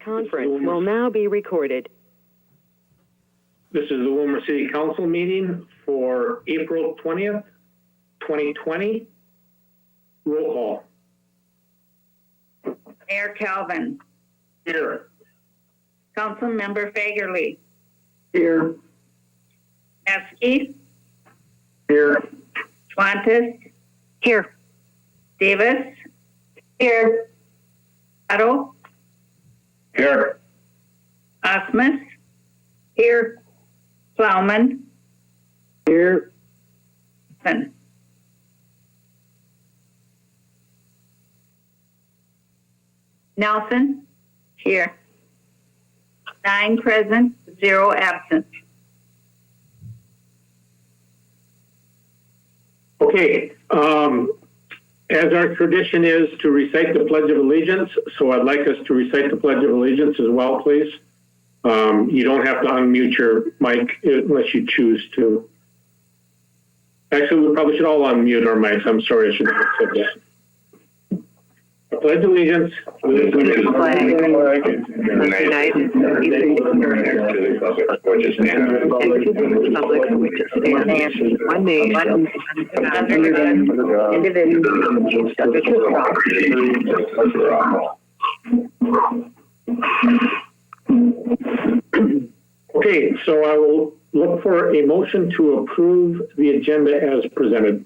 conference will now be recorded. This is the Willmar City Council meeting for April 20th, 2020. Roll call. Mayor Calvin. Here. Councilmember Fagerly. Here.Eskey. Here. Schwantes. Here. Davis. Here. Otto. Here. Osmus. Here. Plowman. Here. Nelson. Here. 9 present, 0 absent. Okay. As our tradition is to recite the Pledge of Allegiance, so I'd like us to recite the Pledge of Allegiance as well, please. You don't have to unmute your mic unless you choose to. Actually, we probably should all unmute our mics. I'm sorry, I should have said that. I pledge allegiance to the flag of the United States to the republic for which it stands, one nation, Under God, indivisible, Okay, so I will look for a motion to approve the agenda as presented.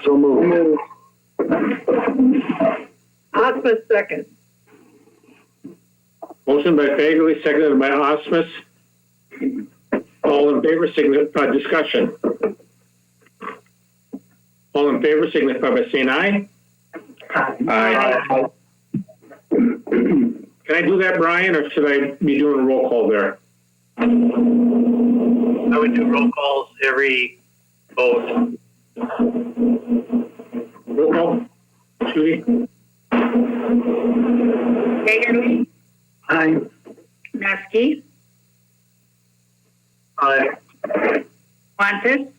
So moved. Osmus second. Motion by Fagerly, seconded by Osmus. All in favor, signify discussion. All in favor, signify by saying aye. Aye. Can I do that, Brian, or should I be doing a roll call there? I would do roll calls every vote. Roll call. Judy? Fagerly. Aye. Neskey. Aye. Schwantes.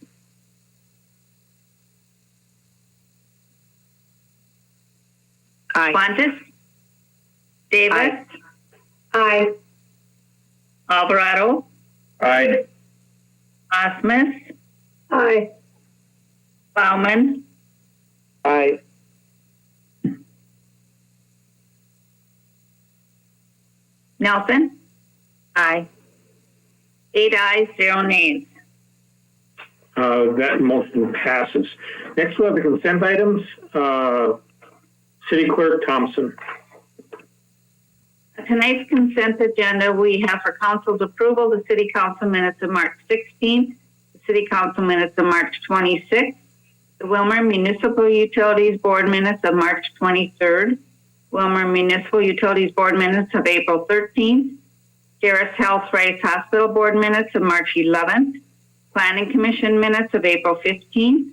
Aye. Schwantes. Davis. Aye. Aye. Alvarado. Aye. Osmus. Aye. Plowman. Aye. Nelson. Aye. 8 ayes, 0 nays. That motion passes. Next, we have the consent items. City Clerk Thompson. Tonight's consent agenda, we have for council's approval the city council minutes of March 16th, the city council minutes of March 26th, the Willmar Municipal Utilities Board minutes of March 23rd, Willmar Municipal Utilities Board minutes of April 13th, Jarris Health Rights Hospital Board minutes of March 11th, Planning Commission minutes of April 15th,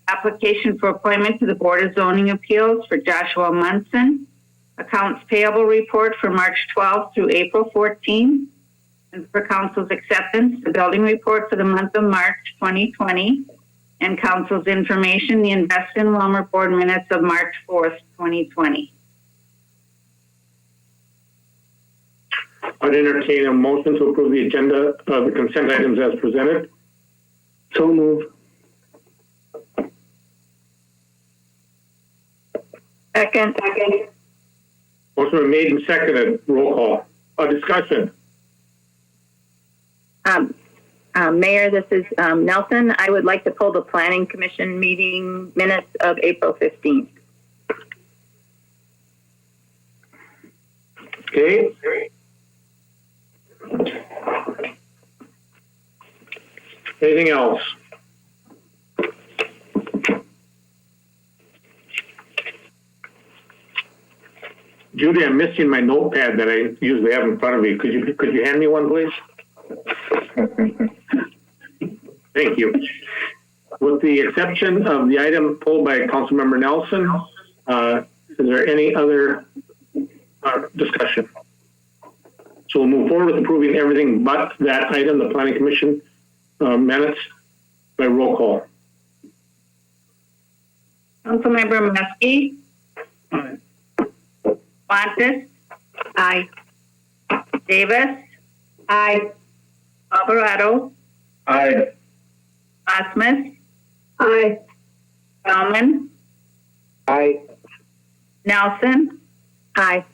application for appointment to the Board of Zoning Appeals for Joshua Munson, accounts payable report for March 12th through April 14th, and for council's acceptance, the building report for the month of March 2020, and council's information, the Invest in Willmar Board minutes of March 4th, 2020. I'd entertain a motion to approve the agenda of the consent items as presented. So move. Second. Motion been made and seconded. Roll call. Discussion. Mayor, this is Nelson. I would like to pull the Planning Commission meeting minutes of April 15th. Okay. Anything else? Judy, I'm missing my notepad that I usually have in front of me. Could you hand me one, please? Thank you. With the exception of the item pulled by Councilmember Nelson, is there any other discussion? So we'll move forward with approving everything but that item, the Planning Commission minutes, by roll call. Councilmember Muskey. Aye. Fontes. Aye. Davis, Aye. Alvarado, Aye. Osmus, Aye. Bauman, Aye. Nelson, Aye.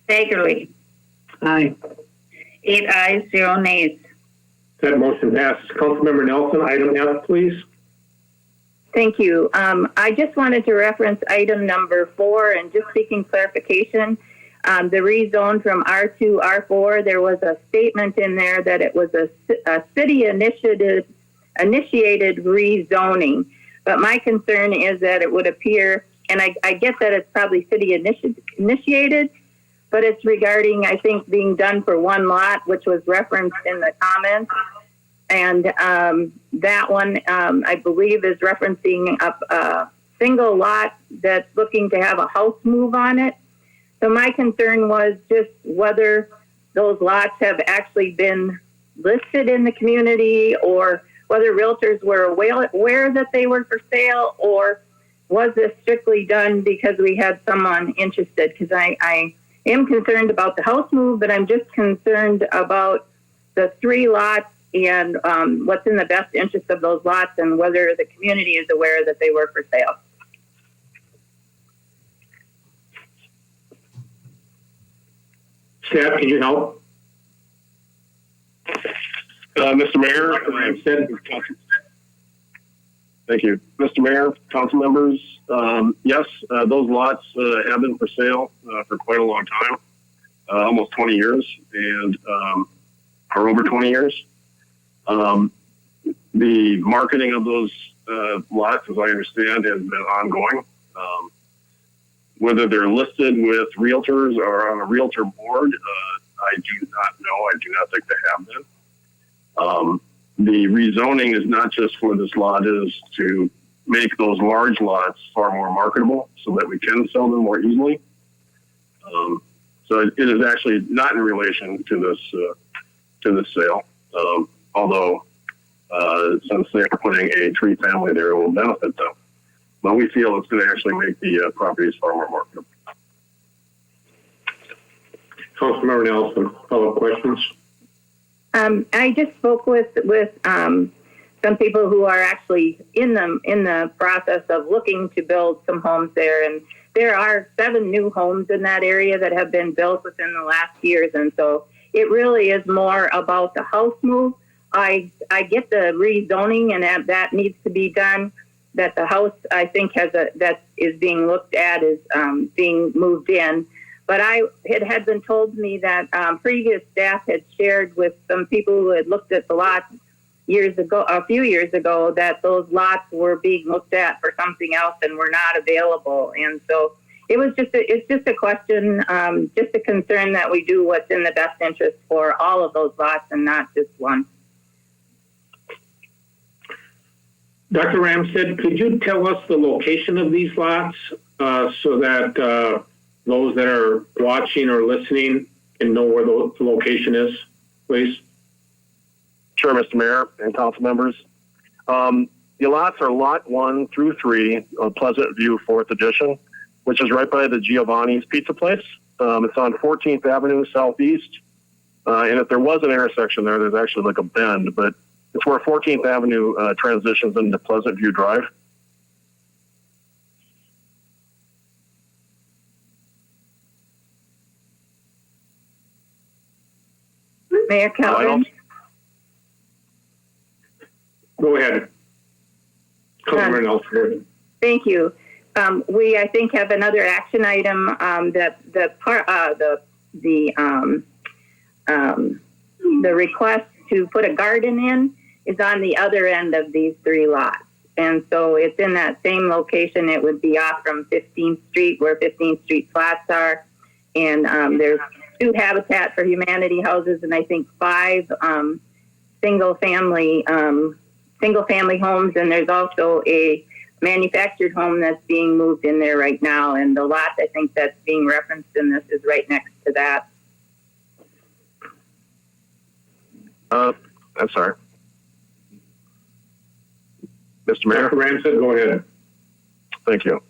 Fagerly. Aye. 8 ayes, 0 nays. That motion passes. Councilmember Nelson, item F, please. Thank you. I just wanted to reference item number 4 and just seeking clarification. The rezone from R2, R4, there was a statement in there that it was a city initiated rezoning. But my concern is that it would appear, and I get that it's probably city initiated, but it's regarding, I think, being done for one lot, which was referenced in the comments. And that one, I believe, is referencing a single lot that's looking to have a house move on it. So my concern was just whether those lots have actually been listed in the community, or whether realtors were aware that they were for sale, or was this strictly done because we had someone interested? Because I am concerned about the house move, but I'm just concerned about the 3 lots and what's in the best interest of those lots, and whether the community is aware that they were for sale. Staff, can you help? Mr. Mayor, Dr. Ramstead? thank you. Mr. Mayor, council members, yes, those lots have been for sale for quite a long time, almost 20 years, and or over 20 years. The marketing of those lots, as I understand, has been ongoing. Whether they're listed with realtors or on a realtor board, I do not know. I do not think they have been. The rezoning is not just for this lot, it is to make those large lots far more marketable so that we can sell them more easily. So it is actually not in relation to this sale. Although since they're putting a 3-family there, it will benefit them. But we feel it's going to actually make the properties far more marketable. Councilmember Nelson, follow-up questions? I just spoke with some people who are actually in the process of looking to build some homes there, and there are 7 new homes in that area that have been built within the last years, and so it really is more about the house move. I get the rezoning, and that needs to be done. That the house, I think, that is being looked at is being moved in. But it had been told me that previous staff had shared with some people who had looked at the lots a few years ago, that those lots were being looked at for something else and were not available. And so it's just a question, just a concern that we do what's in the best interest for all of those lots and not just one. Dr. Ramstead, could you tell us the location of these lots so that those that are watching or listening can know where the location is, please? Sure, Mr. Mayor and council members. The lots are Lot 1 through 3 of Pleasant View 4th Edition, which is right by the Giovanni's Pizza Place. It's on 14th Avenue Southeast. And if there was an intersection there, there's actually like a bend, but it's where 14th Avenue transitions into Pleasant View Drive. Mayor Calvin? Go ahead. Councilmember Nelson. Thank you. We, I think, have another action item that the request to put a garden in is on the other end of these 3 lots. And so it's in that same location. It would be off from 15th Street, where 15th Street flats are. And there's 2 Habitat for Humanity houses, and I think 5 single family homes. And there's also a manufactured home that's being moved in there right now. And the lot, I think, that's being referenced in this is right next to that. I'm sorry. Mr. Mayor? Dr. Ramstead, go ahead. Thank you.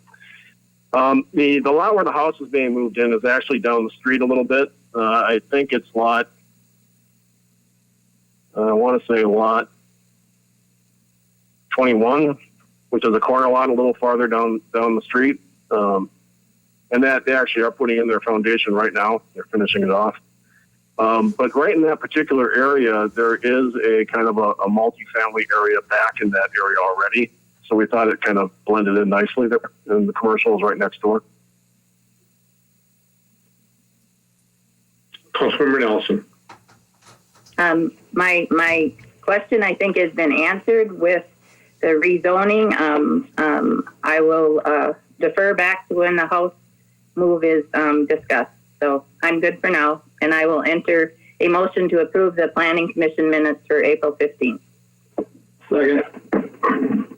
The lot where the house is being moved in is actually down the street a little bit. I think it's lot, I want to say lot 21, which is a corner lot a little farther down the street. And that they actually are putting in their foundation right now. They're finishing it off. But right in that particular area, there is a kind of a multifamily area back in that area already. So we thought it kind of blended in nicely there, and the commercial is right next door. Councilmember Nelson. My question, I think, has been answered with the rezoning. I will defer back to when the House move is discussed. So I'm good for now, and I will enter a motion to approve the Planning Commission minutes for April 15th. Second.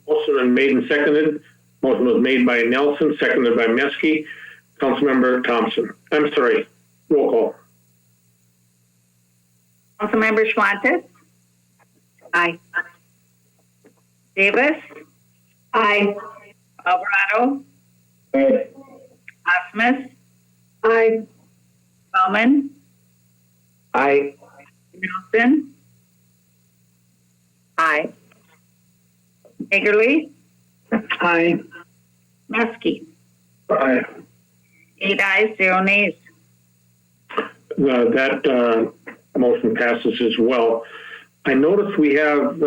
Motion been made and seconded. Motion was made by Nelson, seconded by Meske. Councilmember Thompson. I'm sorry. Roll call. Councilmember Schwantes? Aye. Davis? Aye. Alvarado? Aye. Osmus? Aye. Bowman? Aye. Nelson? Aye. Hagerly? Aye. Meske? Aye. 8 ayes, 0 nays. That motion passes as well. I notice we have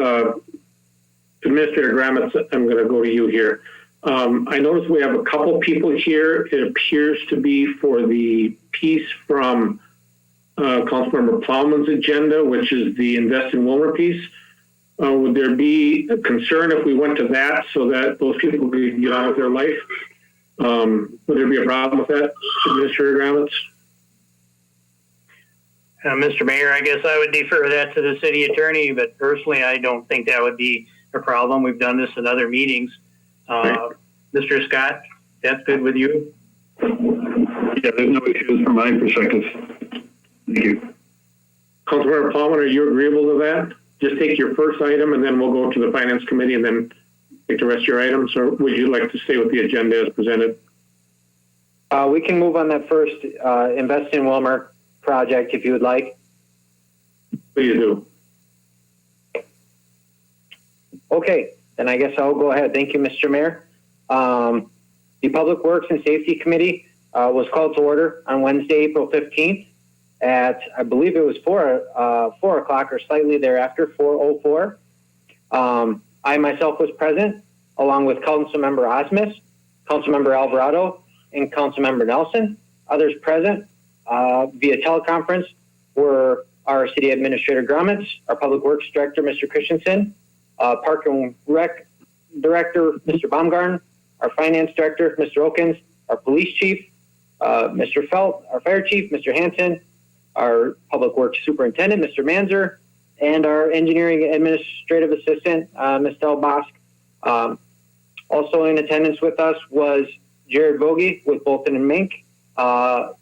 Administrator Gramitz. I'm going to go to you here. I notice we have a couple people here. It appears to be for the piece from Councilmember Plowman's agenda, which is the Invest in Willmar piece. Would there be a concern if we went to that so that those people could get on with their life? Would there be a problem with that, Administrator Gramitz? Mr. Mayor, I guess I would defer that to the city attorney, but personally, I don't think that would be a problem. We've done this in other meetings. Mr. Scott, that's good with you? Yeah, there's no issues from my perspective. Thank you. Councilmember Plowman, are you agreeable to that? Just take your first item and then we'll go to the Finance Committee and then take the rest of your items, or would you like to stay with the agenda as presented? We can move on that first Invest in Willmar project if you would like. Please do. Okay, then I guess I'll go ahead. Thank you, Mr. Mayor. The Public Works and Safety Committee was called to order on Wednesday, April 15th at, I believe it was 4 o'clock or slightly thereafter, 4:04. I myself was present along with Councilmember Osmus, Councilmember Alvarado, and Councilmember Nelson. Others present via teleconference were our City Administrator Gramitz, our Public Works Director, Mr. Christensen, Park and Rec Director, Mr. Baumgarten, our Finance Director, Mr. Okins, our Police Chief, Mr. Felt, our Fire Chief, Mr. Hansen, our Public Works Superintendent, Mr. Manzer, and our Engineering Administrative Assistant, Ms. Del Bosque. Also in attendance with us was Jared Vogie with Bolton and Mink,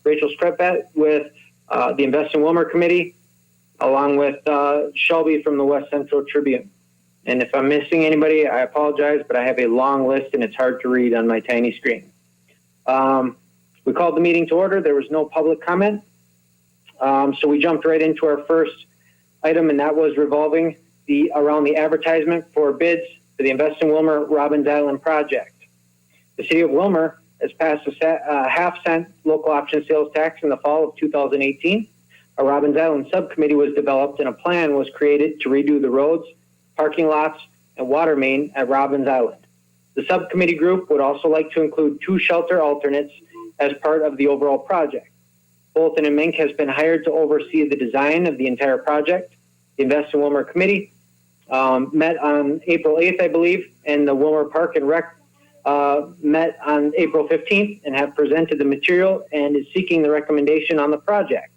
Rachel Screpet with the Invest in Willmar Committee, along with Shelby from the West Central Tribune. And if I'm missing anybody, I apologize, but I have a long list and it's hard to read on my tiny screen. We called the meeting to order. There was no public comment. So we jumped right into our first item, and that was revolving around the advertisement for bids for the Invest in Willmar Robbins Island project. The City of Willmar has passed a half-cent local option sales tax in the fall of 2018. A Robbins Island subcommittee was developed and a plan was created to redo the roads, parking lots, and water main at Robbins Island. The subcommittee group would also like to include 2 shelter alternates as part of the overall project. Bolton and Mink has been hired to oversee the design of the entire project. The Invest in Willmar Committee met on April 8th, I believe, and the Willmar Park and Rec met on April 15th and have presented the material and is seeking the recommendation on the project.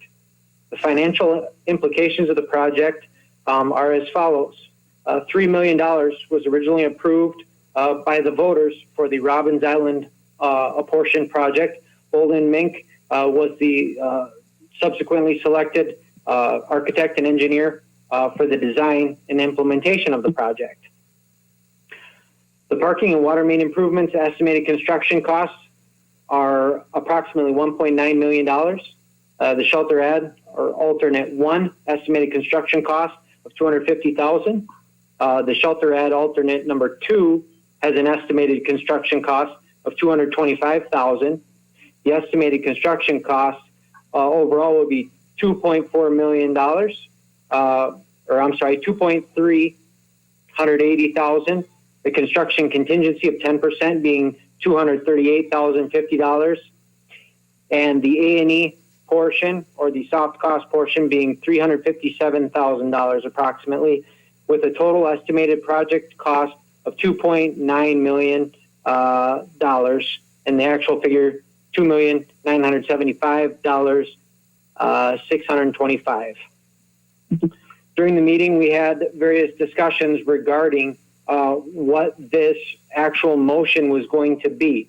The financial implications of the project are as follows. $3 million was originally approved by the voters for the Robbins Island apportion project. Bolton Mink was the subsequently selected architect and engineer for the design and implementation of the project. The parking and water main improvements estimated construction costs are approximately $1.9 million. The shelter ad or alternate 1, estimated construction cost of $250,000. The shelter ad alternate number 2 has an estimated construction cost of $225,000. The estimated construction cost overall will be $2.4 million, $2.380,000. The construction contingency of 10% being $238,050, and the A&E portion or the soft cost portion being $357,000 approximately, with a total estimated project cost of $2.9 million, and the actual figure $2,975,625. During the meeting, we had various discussions regarding what this actual motion was going to be,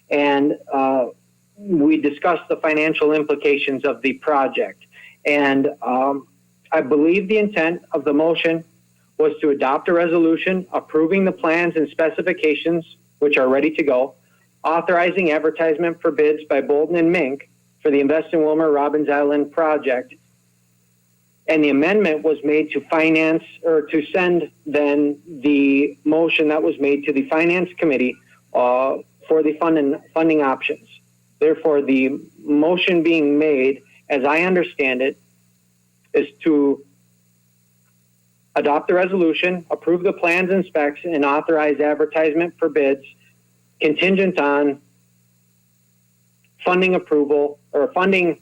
and we discussed the financial implications of the project. And I believe the intent of the motion was to adopt a resolution approving the plans and specifications, which are ready to go, authorizing advertisement for bids by Bolton and Mink for the Invest in Willmar Robbins Island project. And the amendment was made to finance, or to send then the motion that was made to the Finance Committee for the funding options. Therefore, the motion being made, as I understand it, is to adopt the resolution, approve the plans and specs, and authorize advertisement for bids contingent on funding approval or funding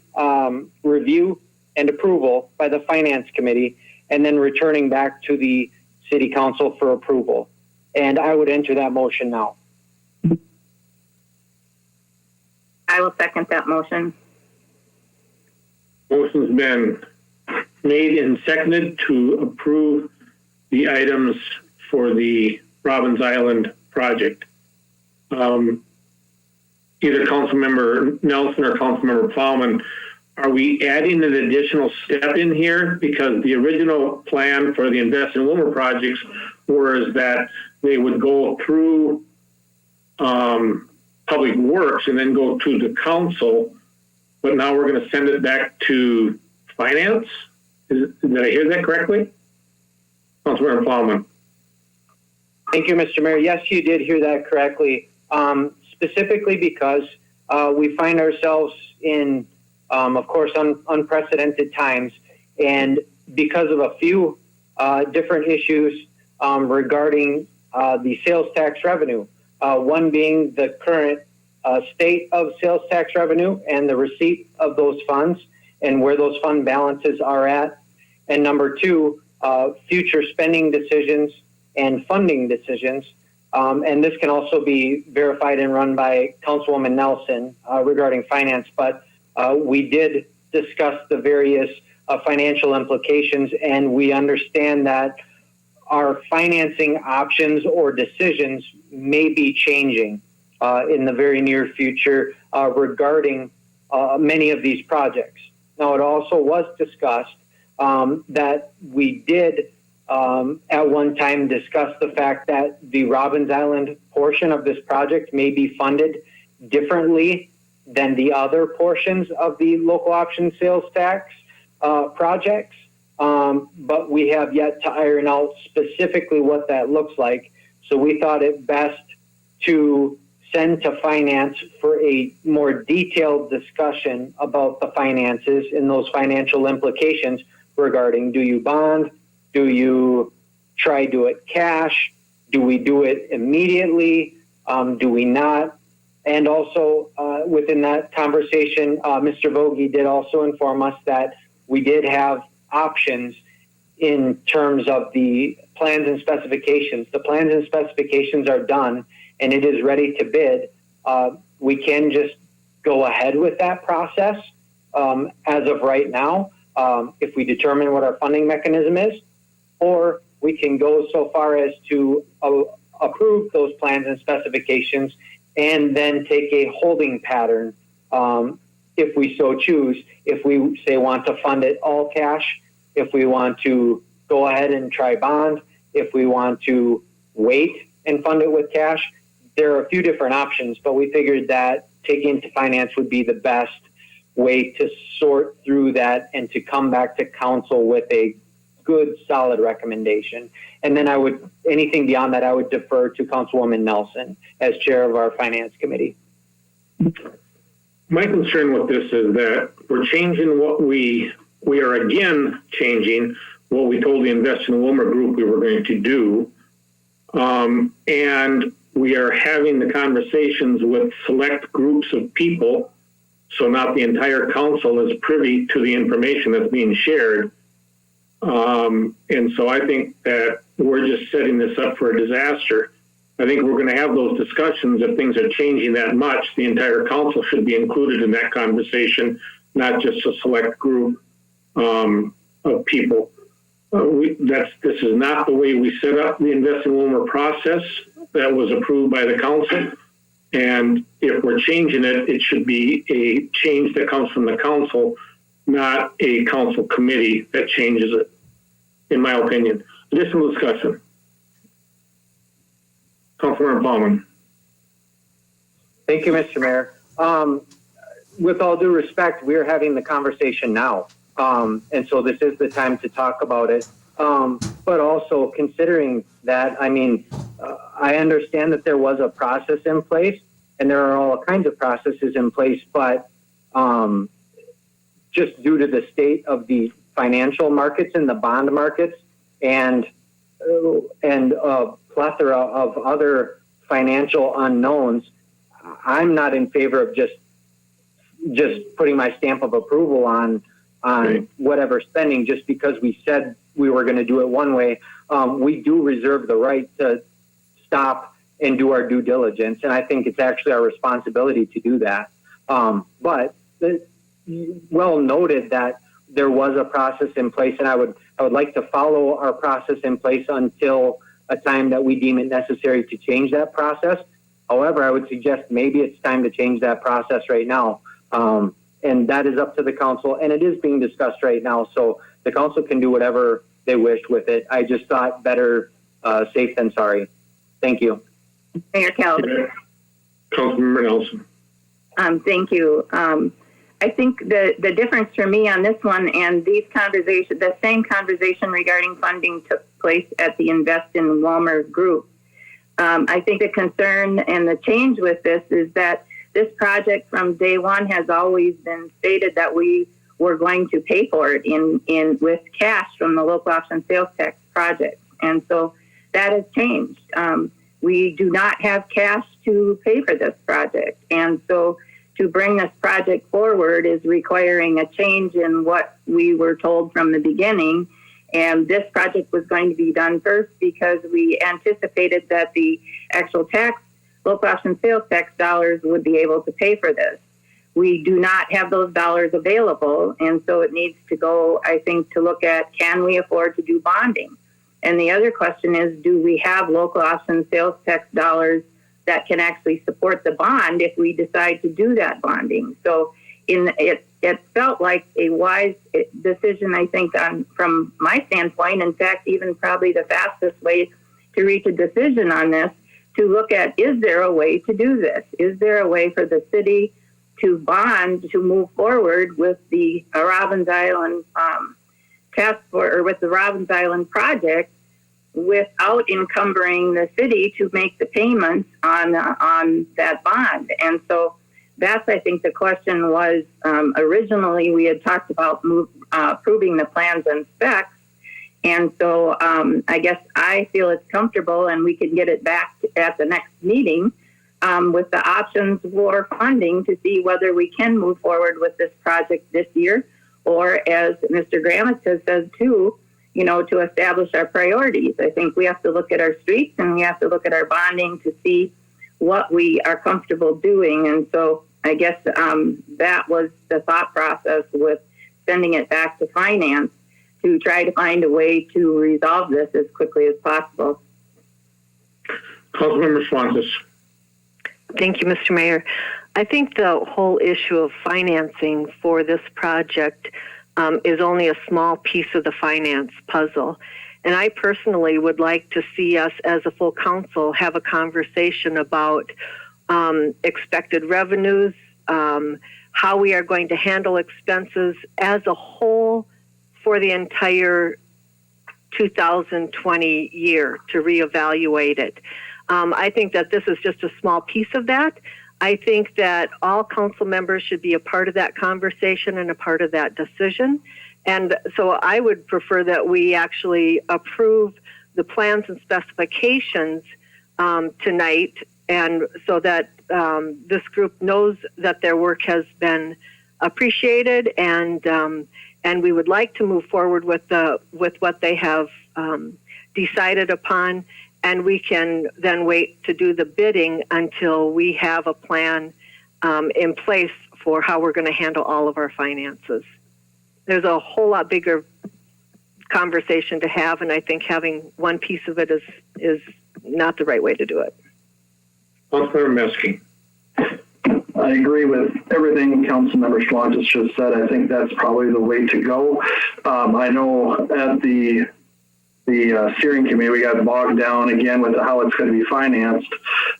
review and approval by the Finance Committee, and then returning back to the City Council for approval. And I would enter that motion now. I will second that motion. Motion's been made and seconded to approve the items for the Robbins Island project. Either Councilmember Nelson or Councilmember Plowman, are we adding an additional step in here? Because the original plan for the Invest in Willmar projects was that they would go through Public Works and then go to the council, but now we're going to send it back to Finance? Did I hear that correctly? Councilmember Plowman. Thank you, Mr. Mayor. Yes, you did hear that correctly. Specifically because we find ourselves in, of course, unprecedented times, and because of a few different issues regarding the sales tax revenue. One being the current state of sales tax revenue and the receipt of those funds and where those fund balances are at. And number 2, future spending decisions and funding decisions. And this can also be verified and run by Councilwoman Nelson regarding finance. But we did discuss the various financial implications, and we understand that our financing options or decisions may be changing in the very near future regarding many of these projects. Now, it also was discussed that we did at one time discuss the fact that the Robbins Island portion of this project may be funded differently than the other portions of the local option sales tax projects. But we have yet to iron out specifically what that looks like. So we thought it best to send to finance for a more detailed discussion about the finances and those financial implications regarding, do you bond? Do you try do it cash? Do we do it immediately? Do we not? And also within that conversation, Mr. Vogie did also inform us that we did have options in terms of the plans and specifications. The plans and specifications are done and it is ready to bid. We can just go ahead with that process as of right now if we determine what our funding mechanism is, or we can go so far as to approve those plans and specifications and then take a holding pattern if we so choose. If we say want to fund it all cash, if we want to go ahead and try bond, if we want to wait and fund it with cash, there are a few different options, but we figured that taking it to finance would be the best way to sort through that and to come back to council with a good, solid recommendation. And then anything beyond that, I would defer to Councilwoman Nelson as chair of our finance committee. My concern with this is that we're changing we are again changing what we told the Invest in Willmar group we were going to do. And we are having the conversations with select groups of people, so not the entire council is privy to the information that's being shared. And so I think that we're just setting this up for a disaster. I think we're going to have those discussions. If things are changing that much, the entire council should be included in that conversation, not just a select group of people. This is not the way we set up the Invest in Willmar process that was approved by the council. And if we're changing it, it should be a change that comes from the council, not a council committee that changes it, in my opinion. Additional discussion. Councilmember Baumann. Thank you, Mr. Mayor. With all due respect, we are having the conversation now. And so this is the time to talk about it. But also considering that, I understand that there was a process in place and there are all kinds of processes in place, but just due to the state of the financial markets and the bond markets and a plethora of other financial unknowns, I'm not in favor of just putting my stamp of approval on whatever spending just because we said we were going to do it one way. We do reserve the right to stop and do our due diligence, and I think it's actually our responsibility to do that. But well noted that there was a process in place, and I would like to follow our process in place until a time that we deem it necessary to change that process. However, I would suggest maybe it's time to change that process right now. And that is up to the council, and it is being discussed right now. So the council can do whatever they wish with it. I just thought better safe than sorry. Thank you. Mayor Calvin. Councilmember Nelson. Thank you. I think the difference for me on this one and these conversations, the same conversation regarding funding took place at the Invest in Willmar group. I think the concern and the change with this is that this project from day one has always been stated that we were going to pay for it with cash from the local option sales tax project. And so that has changed. We do not have cash to pay for this project. And so to bring this project forward is requiring a change in what we were told from the beginning. And this project was going to be done first because we anticipated that the actual local option sales tax dollars would be able to pay for this. We do not have those dollars available, and so it needs to go, I think, to look at, can we afford to do bonding? And the other question is, do we have local option sales tax dollars that can actually support the bond if we decide to do that bonding? So it felt like a wise decision, I think, from my standpoint. In fact, even probably the fastest way to reach a decision on this, to look at, is there a way to do this? Is there a way for the city to bond to move forward with the Robbins Island task force, or with the Robbins Island project, without encumbering the city to make the payments on that bond? And so that's, I think, the question was, originally we had talked about approving the plans and specs. And so I guess I feel it's comfortable and we can get it back at the next meeting with the options for funding to see whether we can move forward with this project this year, or as Mr. Gramis has said too, to establish our priorities. I think we have to look at our streets and we have to look at our bonding to see what we are comfortable doing. And so I guess that was the thought process with sending it back to finance, to try to find a way to resolve this as quickly as possible. Councilmember Swantis. Thank you, Mr. Mayor. I think the whole issue of financing for this project is only a small piece of the finance puzzle. And I personally would like to see us as a full council have a conversation about expected revenues, how we are going to handle expenses as a whole for the entire 2020 year to reevaluate it. I think that this is just a small piece of that. I think that all council members should be a part of that conversation and a part of that decision. And so I would prefer that we actually approve the plans and specifications tonight, and so that this group knows that their work has been appreciated, and we would like to move forward with what they have decided upon, and we can then wait to do the bidding until we have a plan in place for how we're going to handle all of our finances. There's a whole lot bigger conversation to have, and I think having one piece of it is not the right way to do it. Councilmember Meske. I agree with everything Councilmember Schwantes just said. I think that's probably the way to go. I know at the steering committee, we got bogged down again with how it's going to be financed.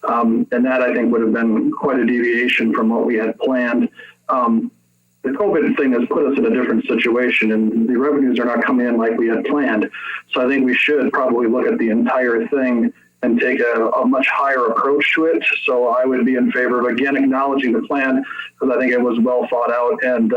And that I think would have been quite a deviation from what we had planned. The COVID thing has put us in a different situation, and the revenues are not coming in like we had planned. So I think we should probably look at the entire thing and take a much higher approach to it. So I would be in favor of, again, acknowledging the plan, because I think it was well thought out and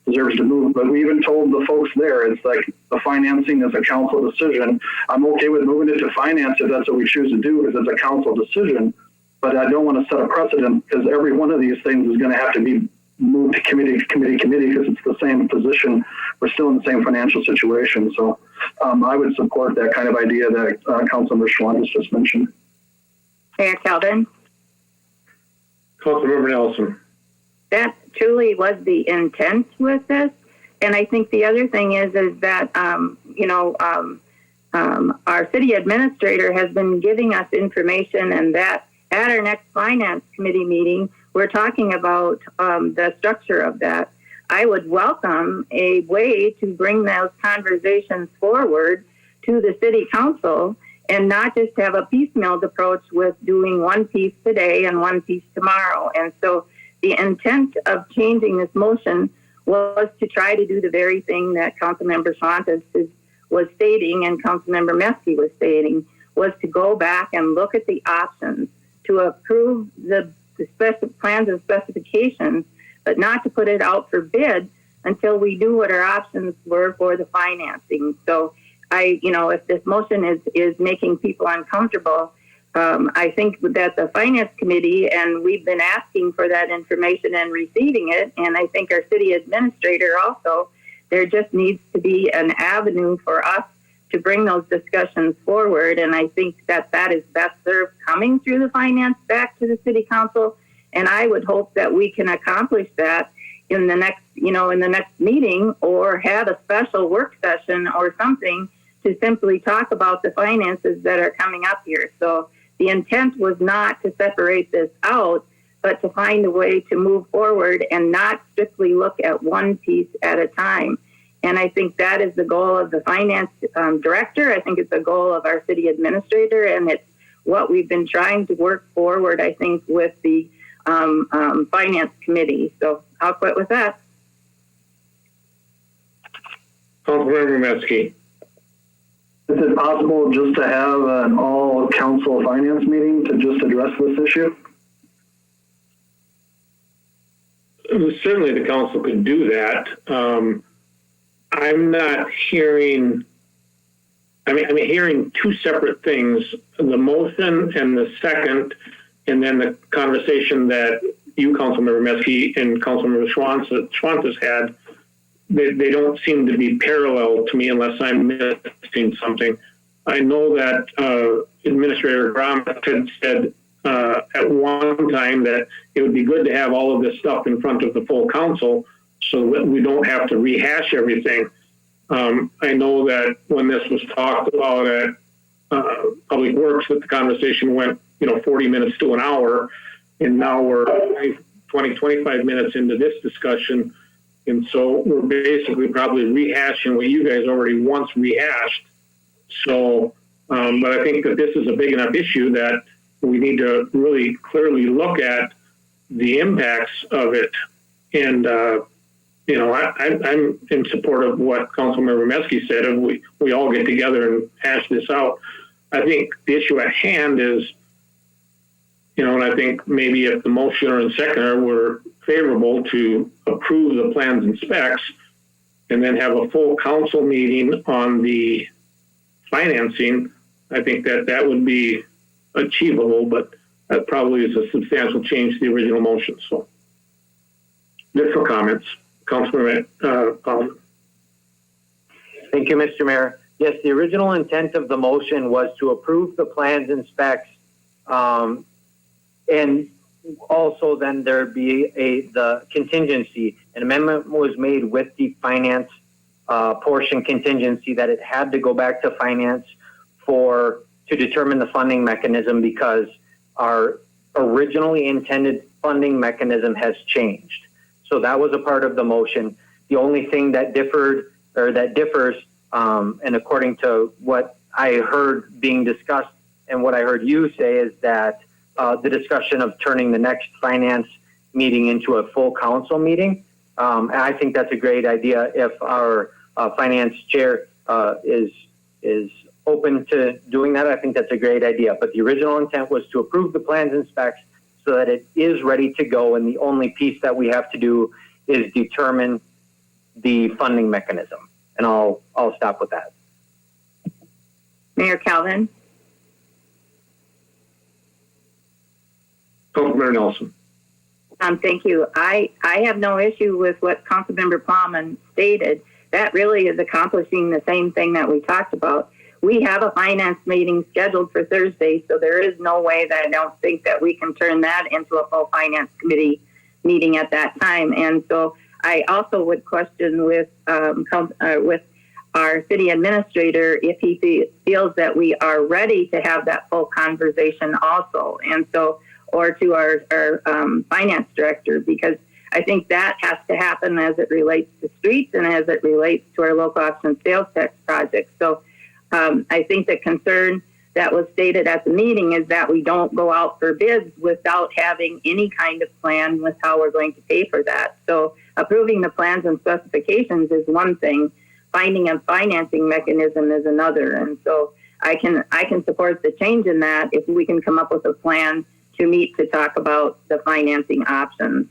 deserves to move. But we even told the folks there, it's like the financing is a council decision. I'm okay with moving it to finance if that's what we choose to do, because it's a council decision. But I don't want to set a precedent, because every one of these things is going to have to be moved to committee, because it's the same position. We're still in the same financial situation. So I would support that kind of idea that Councilmember Schwantes just mentioned. Mayor Calvin, Councilmember Nelson. that truly was the intent with this. And I think the other thing is that, our city administrator has been giving us information, and that at our next finance committee meeting, we're talking about the structure of that. I would welcome a way to bring those conversations forward to the city council, and not just have a piecemeal approach with doing one piece today and one piece tomorrow. And so the intent of changing this motion was to try to do the very thing that Councilmember Schwantes was stating and Councilmember Meske was stating, was to go back and look at the options to approve the plans and specifications, but not to put it out for bid until we knew what our options were for the financing. So if this motion is making people uncomfortable, I think that the finance committee, and we've been asking for that information and receiving it, and I think our city administrator also, there just needs to be an avenue for us to bring those discussions forward. And I think that is best served coming through the finance back to the city council. And I would hope that we can accomplish that in the next meeting, or have a special work session or something to simply talk about the finances that are coming up here. So the intent was not to separate this out, but to find a way to move forward and not strictly look at one piece at a time. And I think that is the goal of the finance director. I think it's the goal of our city administrator, and it's what we've been trying to work forward, I think, with the finance committee. So I'll quit with that. Councilmember Meske. Is it possible just to have an all council finance meeting to just address this issue? Certainly the council could do that. I'm not hearing, I'm hearing two separate things, the motion and the second, and then the conversation that you, Councilmember Meske, and Councilmember Schwantes had. They don't seem to be parallel to me, unless I'm missing something. I know that Administrator Graham had said at one time that it would be good to have all of this stuff in front of the full council so that we don't have to rehash everything. I know that when this was talked about at Public Works, that the conversation went 40 minutes to an hour, and now we're 25 minutes into this discussion. And so we're basically probably rehashing what you guys already once rehashed. So, but I think that this is a big enough issue that we need to really clearly look at the impacts of it And you know, I'm in support of what Councilmember Meskey said, and we all get together and hash this out. I think the issue at hand is, you know, and I think maybe if the motioner and seconder were favorable to approve the plans and specs, and then have a full council meeting on the financing, I think that would be achievable, but that probably is a substantial change to the original motion. So, additional comments, Councilman Palmer. Thank you, Mr. Mayor. Yes, the original intent of the motion was to approve the plans and specs, and also then there'd be the contingency. An amendment was made with the finance portion contingency that it had to go back to finance to determine the funding mechanism, because our originally intended funding mechanism has changed. So that was a part of the motion. The only thing that differs, and according to what I heard being discussed and what I heard you say, is that the discussion of turning the next finance meeting into a full council meeting. And I think that's a great idea. If our finance chair is open to doing that, I think that's a great idea. But the original intent was to approve the plans and specs so that it is ready to go, and the only piece that we have to do is determine the funding mechanism. And I'll stop with that. Mayor Calvin? Councilmember Nelson. Thank you. I have no issue with what Councilmember Plowman stated. That really is accomplishing the same thing that we talked about. We have a finance meeting scheduled for Thursday, so there is no way that I don't think that we can turn that into a full finance committee meeting at that time. And so I also would question with our city administrator if he feels that we are ready to have that full conversation also. And so, or to our finance director, because I think that has to happen as it relates to streets and as it relates to our local option sales tax project. So I think the concern that was stated at the meeting is that we don't go out for bids without having any kind of plan with how we're going to pay for that. So approving the plans and specifications is one thing, finding a financing mechanism is another. And so I can support the change in that if we can come up with a plan to meet to talk about the financing options.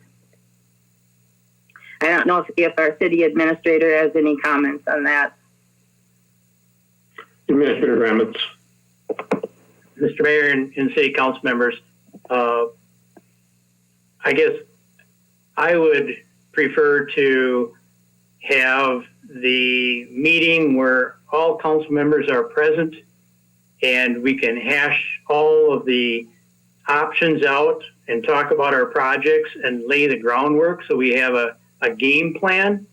I don't know if our city administrator has any comments on that. Administrator Ramitz. Mr. Mayor and City Council members, I guess I would prefer to have the meeting where all council members are present and we can hash all of the options out and talk about our projects and lay the groundwork so we have a game plan,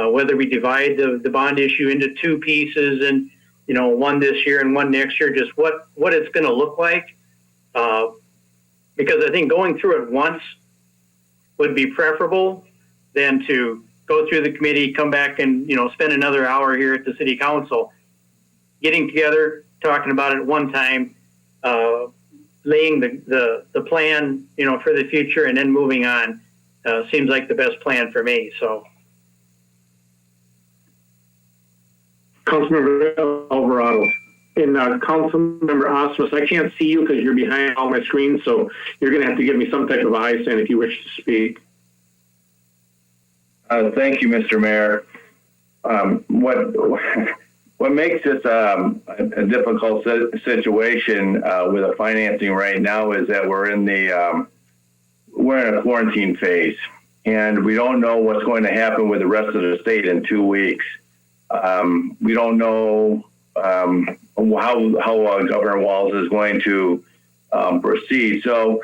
whether we divide the bond issue into two pieces and, you know, one this year and one next year, just what it's going to look like. Because I think going through it once would be preferable than to go through the committee, come back and, you know, spend another hour here at the city council, getting together, talking about it at one time, laying the plan, you know, for the future and then moving on. Seems like the best plan for me. So, Councilmember Alvarado. And Councilmember Osmus, I can't see you because you're behind all my screens, so you're going to have to give me some type of eye sign if you wish to speak. Thank you, Mr. Mayor. What makes this a difficult situation with the financing right now is that we're in a quarantine phase, and we don't know what's going to happen with the rest of the state in 2 weeks. We don't know how Governor Walz is going to proceed. So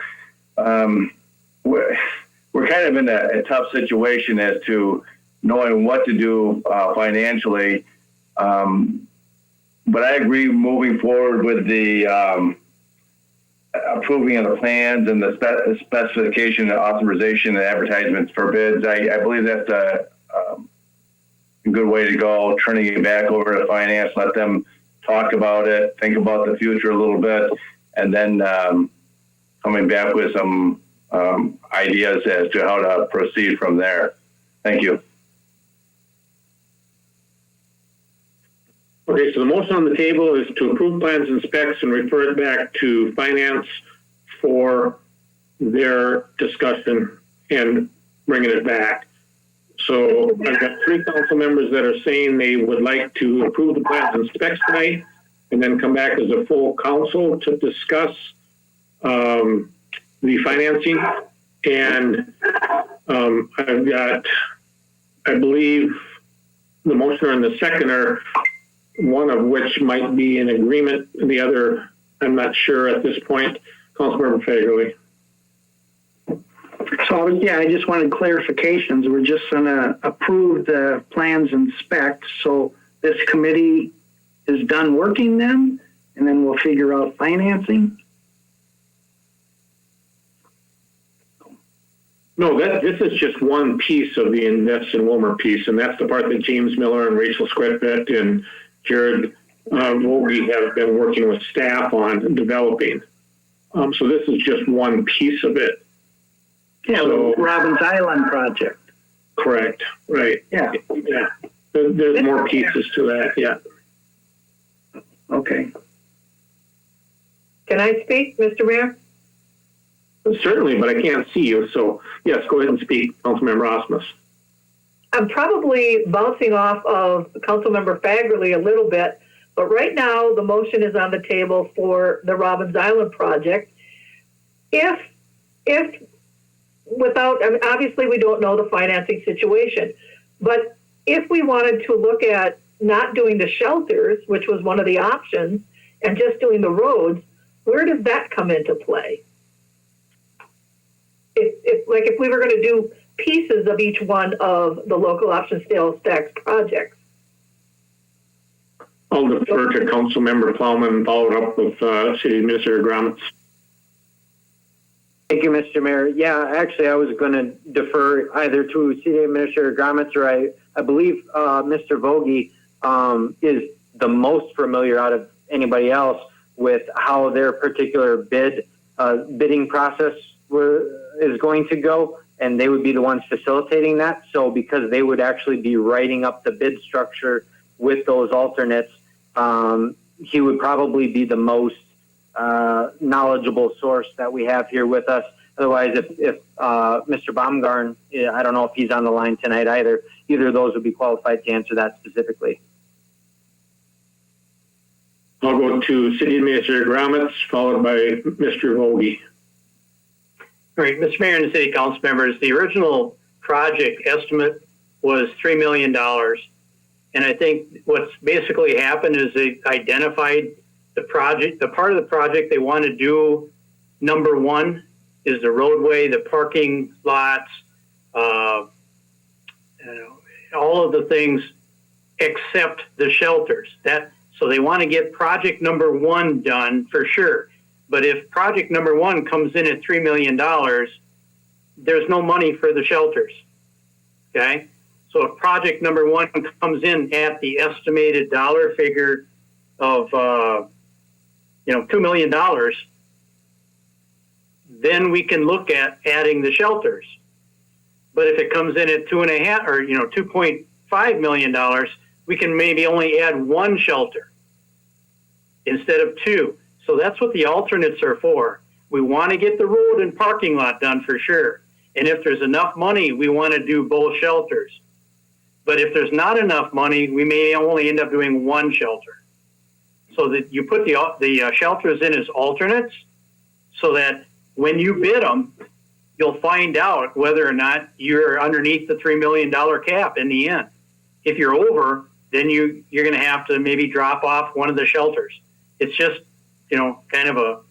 we're kind of in a tough situation as to knowing what to do financially. But I agree moving forward with the approving of the plans and the specification, the authorization, and advertisements for bids. I believe that's a good way to go, turning it back over to finance, let them talk about it, think about the future a little bit, and then coming back with some ideas as to how to proceed from there. Thank you. Okay, so the motion on the table is to approve plans and specs and refer it back to finance for their discussion and bringing it back. So I've got 3 council members that are saying they would like to approve the plans and specs tonight and then come back as a full council to discuss the financing. And I've got, I believe, the motioner and the seconder, one of which might be in agreement, the other, I'm not sure at this point. Councilmember Fagerly. So, yeah, I just wanted clarifications. We're just going to approve the plans and specs. So this committee is done working them, and then we'll figure out financing. No, this is just one piece of the Invest in Willmar piece, and that's the part that James Miller and Rachel Squetvet and Jared Vogie have been working with staff on developing. So this is just one piece of it. Yeah, So, the Robbins Island project. Correct, right. Yeah. Yeah. There's more pieces to that, yeah. Okay. Can I speak, Mr. Mayor? Certainly, but I can't see you. So, yes, go ahead and speak, Councilmember Osmus. I'm probably bouncing off of Councilmember Fagerly a little bit, but right now the motion is on the table for the Robbins Island project. If without, I mean, obviously we don't know the financing situation, but if we wanted to look at not doing the shelters, which was one of the options, and just doing the roads, where does that come into play? If we were going to do pieces of each one of the local option sales tax projects. I'll defer to Councilmember Plowman, followed up with City Administrator Gromitz. Thank you, Mr. Mayor. Yeah, actually, I was going to defer either to City Administrator Gromitz or I believe Mr. Vogie is the most familiar out of anybody else with how their particular bidding process is going to go, and they would be the ones facilitating that. So because they would actually be writing up the bid structure with those alternates, he would probably be the most knowledgeable source that we have here with us. Otherwise, if Mr. Baumgarn, I don't know if he's on the line tonight either, either of those would be qualified to answer that specifically. I'll go to City Administrator Gromitz, followed by Mr. Vogie. All right, Mr. Mayor and City Council members, the original project estimate was $3 million. And I think what's basically happened is they identified the project, the part of the project they want to do. Number one is the roadway, the parking lots, all of the things except the shelters. So they want to get project number one done for sure. But if project number one comes in at $3 million, there's no money for the shelters. Okay? So if project number one comes in at the estimated dollar figure of $2 million, then we can look at adding the shelters. But if it comes in at $2.5 million, we can maybe only add one shelter instead of two. So that's what the alternates are for. We want to get the road and parking lot done for sure. And if there's enough money, we want to do both shelters. But if there's not enough money, we may only end up doing one shelter. So that you put the shelters in as alternates so that when you bid them, you'll find out whether or not you're underneath the $3 million cap in the end. If you're over, then you're going to have to maybe drop off one of the shelters. It's just, kind of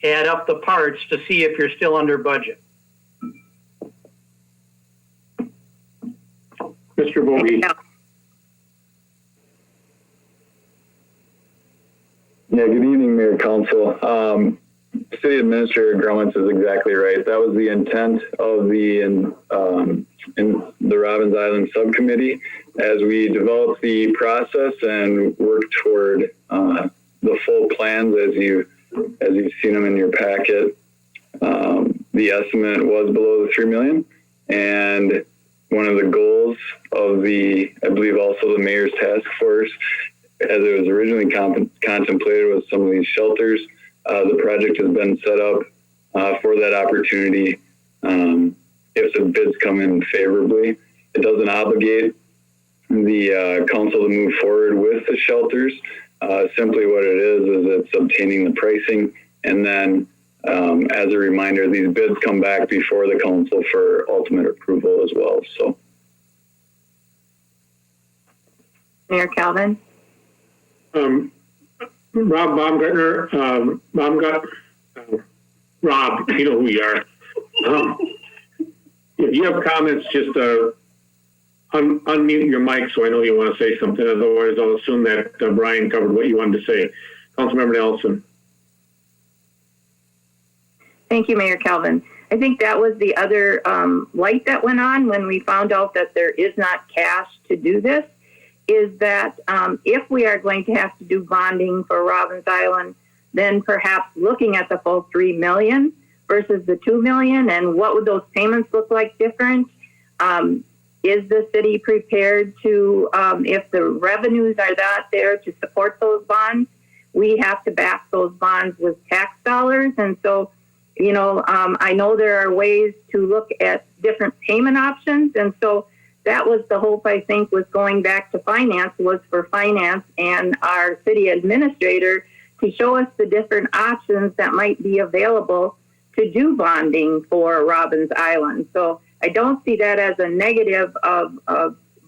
add up the parts to see if you're still under budget. Mr. Vogie. Yeah, good evening, Mayor Council. City Administrator Gromitz is exactly right. That was the intent of the Robbins Island Subcommittee as we developed the process and worked toward the full plans as you've seen them in your packet. The the estimate was below the $3 million. And one of the goals of I believe also the mayor's task force, as it was originally contemplated with some of these shelters, the project has been set up for that opportunity if the bids come in favorably. It doesn't obligate the council to move forward with the shelters. Simply what it is it's obtaining the pricing, and then as a reminder, these bids come back before the council for ultimate approval as well. So, Mayor Calvin? Rob Baumgartner, Rob, you know who you are. If you have comments, just unmute your mic so I know you want to say something. Otherwise, I'll assume that Brian covered what you wanted to say. Councilmember Nelson. Thank you, Mayor Calvin. I think that was the other light that went on when we found out that there is not cash to do this, is that if we are going to have to do bonding for Robbins Island, then perhaps looking at the full $3 million versus the $2 million, and what would those payments look like different? Is the city prepared to, if the revenues are not there to support those bonds, we have to back those bonds with tax dollars. And so, you know, I know there are ways to look at different payment options. And so that was the hope, I think, was going back to finance, was for finance and our city administrator to show us the different options that might be available to do bonding for Robbins Island. So I don't see that as a negative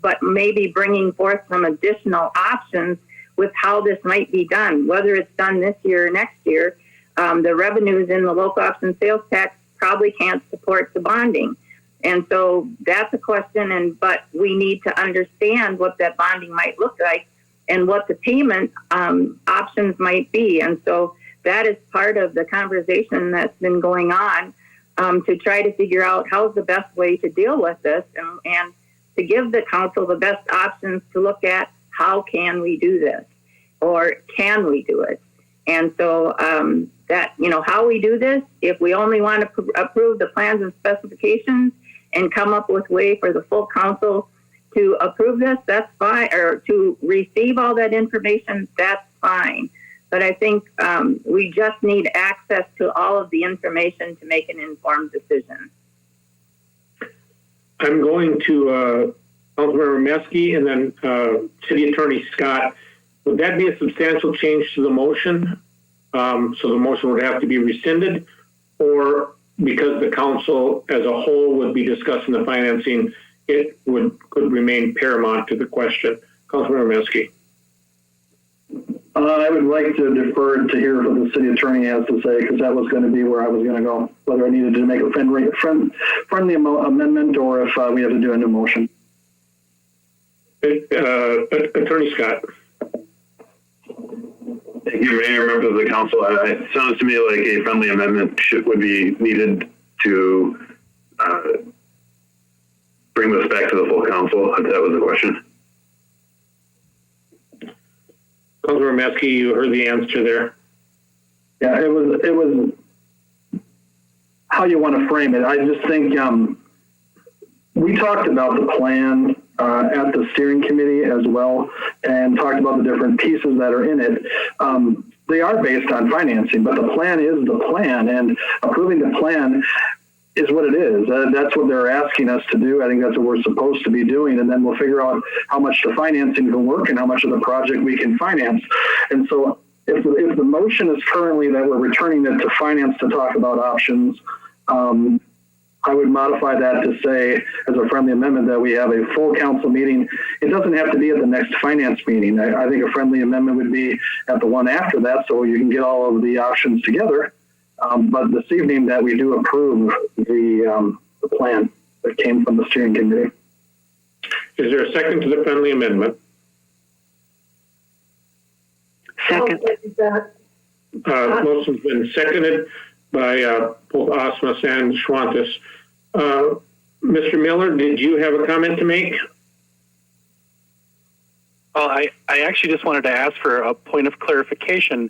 but maybe bringing forth some additional options with how this might be done, whether it's done this year or next year. The revenues in the local option sales tax probably can't support the bonding. And so that's a question, but we need to understand what that bonding might look like and what the payment options might be. And so that is part of the conversation that's been going on to try to figure out how's the best way to deal with this and to give the council the best options to look at how can we do this or can we do it. And so that, you know, how we do this, if we only want to approve the plans and specifications and come up with a way for the full council to approve this, that's fine, or to receive all that information, that's fine. But I think we just need access to all of the information to make an informed decision. I'm going to Councilmember Meske and then City Attorney Scott. Would that be a substantial change to the motion? So the motion would have to be rescinded, or because the council as a whole would be discussing the financing, it could remain paramount to the question. Councilmember Meske. I would like to defer to hear what the city attorney has to say, because that was going to be where I was going to go, whether I needed to make a friendly amendment or if we have to do a new motion. Attorney Scott. Thank you, Mayor, members of the council. It sounds to me like a friendly amendment would be needed to bring this back to the full council, if that was the question. Councilmember Meske, you heard the answer there. Yeah, it was how you want to frame it. I just think we talked about the plan at the steering committee as well, and talked about the different pieces that are in it. They are based on financing, but the plan is the plan, and approving the plan is what it is. That's what they're asking us to do. I think that's what we're supposed to be doing, and then we'll figure out how much the financing can work and how much of the project we can finance. And so if the motion is currently that we're returning it to finance to talk about options, I would modify that to say, as a friendly amendment, that we have a full council meeting. It doesn't have to be at the next finance meeting. I think a friendly amendment would be at the one after that, so you can get all of the options together. But this evening that we do approve the plan that came from the steering committee. Is there a second to the friendly amendment? Second. Motion's been seconded by both Osmus and Schwantes. Mr. Miller, did you have a comment to make? Well, I actually just wanted to ask for a point of clarification.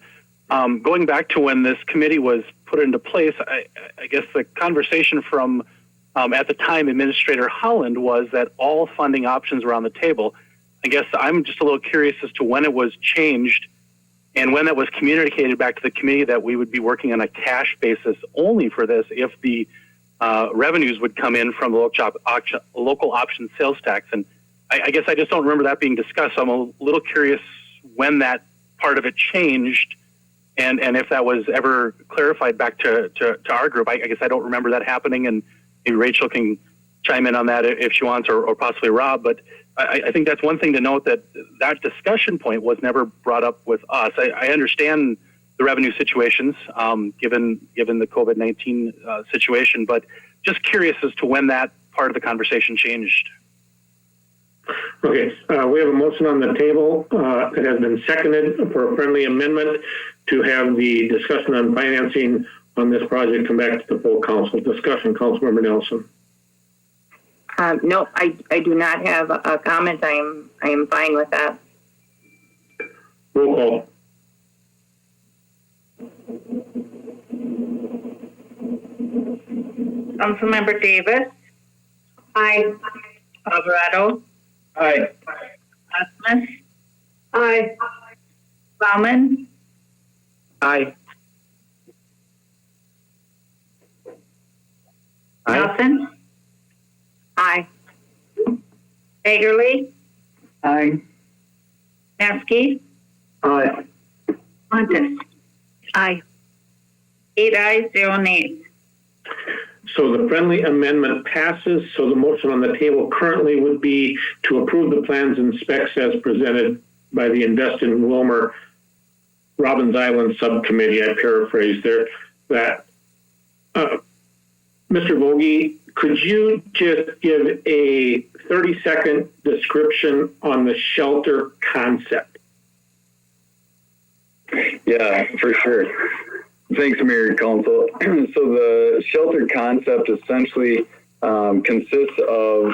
Going back to when this committee was put into place, I guess the conversation from at the time Administrator Holland was that all funding options were on the table. I guess I'm just a little curious as to when it was changed and when that was communicated back to the committee that we would be working on a cash basis only for this if the revenues would come in from the local option sales tax. And I guess I just don't remember that being discussed. So I'm a little curious when that part of it changed and if that was ever clarified back to our group. I guess I don't remember that happening, and maybe Rachel can chime in on that if she wants, or possibly Rob. But I think that's one thing to note, that discussion point was never brought up with us. I understand the revenue situations given the COVID-19 situation, but just curious as to when that part of the conversation changed. Okay, we have a motion on the table. It has been seconded for a friendly amendment to have the discussion on financing on this project come back to the full council. Discussion, Councilmember Nelson. No, I do not have a comment. I am fine with that. Roll call. Councilmember Davis. Aye. Alvarado. Aye. Osmus. Aye. Bauman. Aye. Nelson. Aye. Bagerly. Aye. Maskey. Aye. Montes. Aye. 8 ayes, 0 nays. So the friendly amendment passes. So the motion on the table currently would be to approve the plans and specs as presented by the Invest in Willmar Robbins Island Subcommittee. I paraphrased there. That Mr. Vogie, could you just give a 30-second description on the shelter concept? Yeah, for sure. Thanks, Mayor and Council. So the shelter concept essentially consists of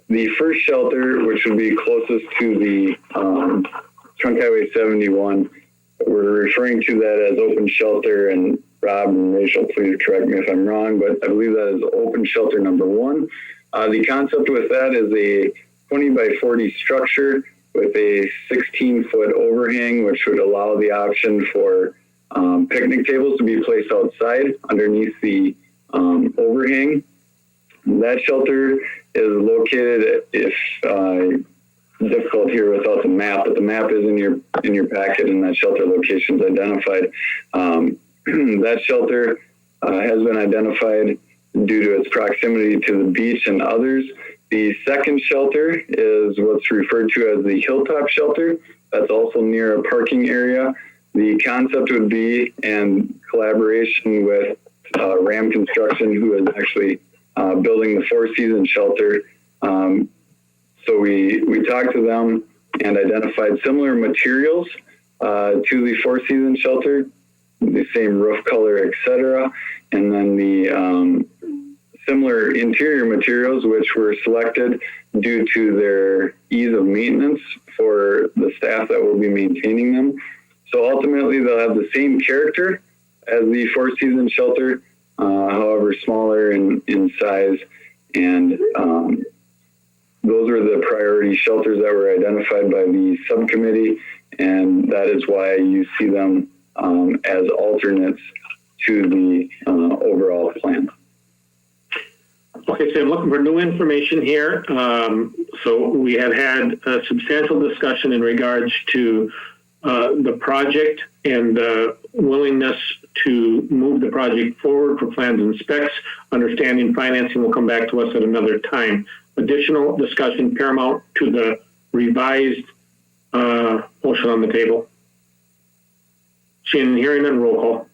the first shelter, which would be closest to the Trunk Highway 71. We're referring to that as open shelter, and Rob and Rachel, please correct me if I'm wrong, but I believe that is open shelter number 1. The concept with that is a 20 by 40 structure with a 16-foot overhang, which would allow the option for picnic tables to be placed outside underneath the overhang. That shelter is located, if difficult here without the map, but the map is in your packet and that shelter location is identified. That shelter has been identified due to its proximity to the beach and others. The second shelter is what's referred to as the hilltop shelter. That's also near a parking area. The concept would be in collaboration with Ram Construction, who is actually building the Four Seasons shelter. So we talked to them and identified similar materials to the Four Seasons shelter, the same roof color, etc. And then the similar interior materials, which were selected due to their ease of maintenance for the staff that will be maintaining them. So ultimately, they'll have the same character as the Four Seasons shelter, however smaller in size. And those are the priority shelters that were identified by the subcommittee, and that is why you see them as alternates to the overall plan. Okay, so I'm looking for new information here. So we have had a substantial discussion in regards to the project and willingness to move the project forward for plans and specs. Understanding financing will come back to us at another time. Additional discussion paramount to the revised motion on the table. Seeing and hearing none, roll call.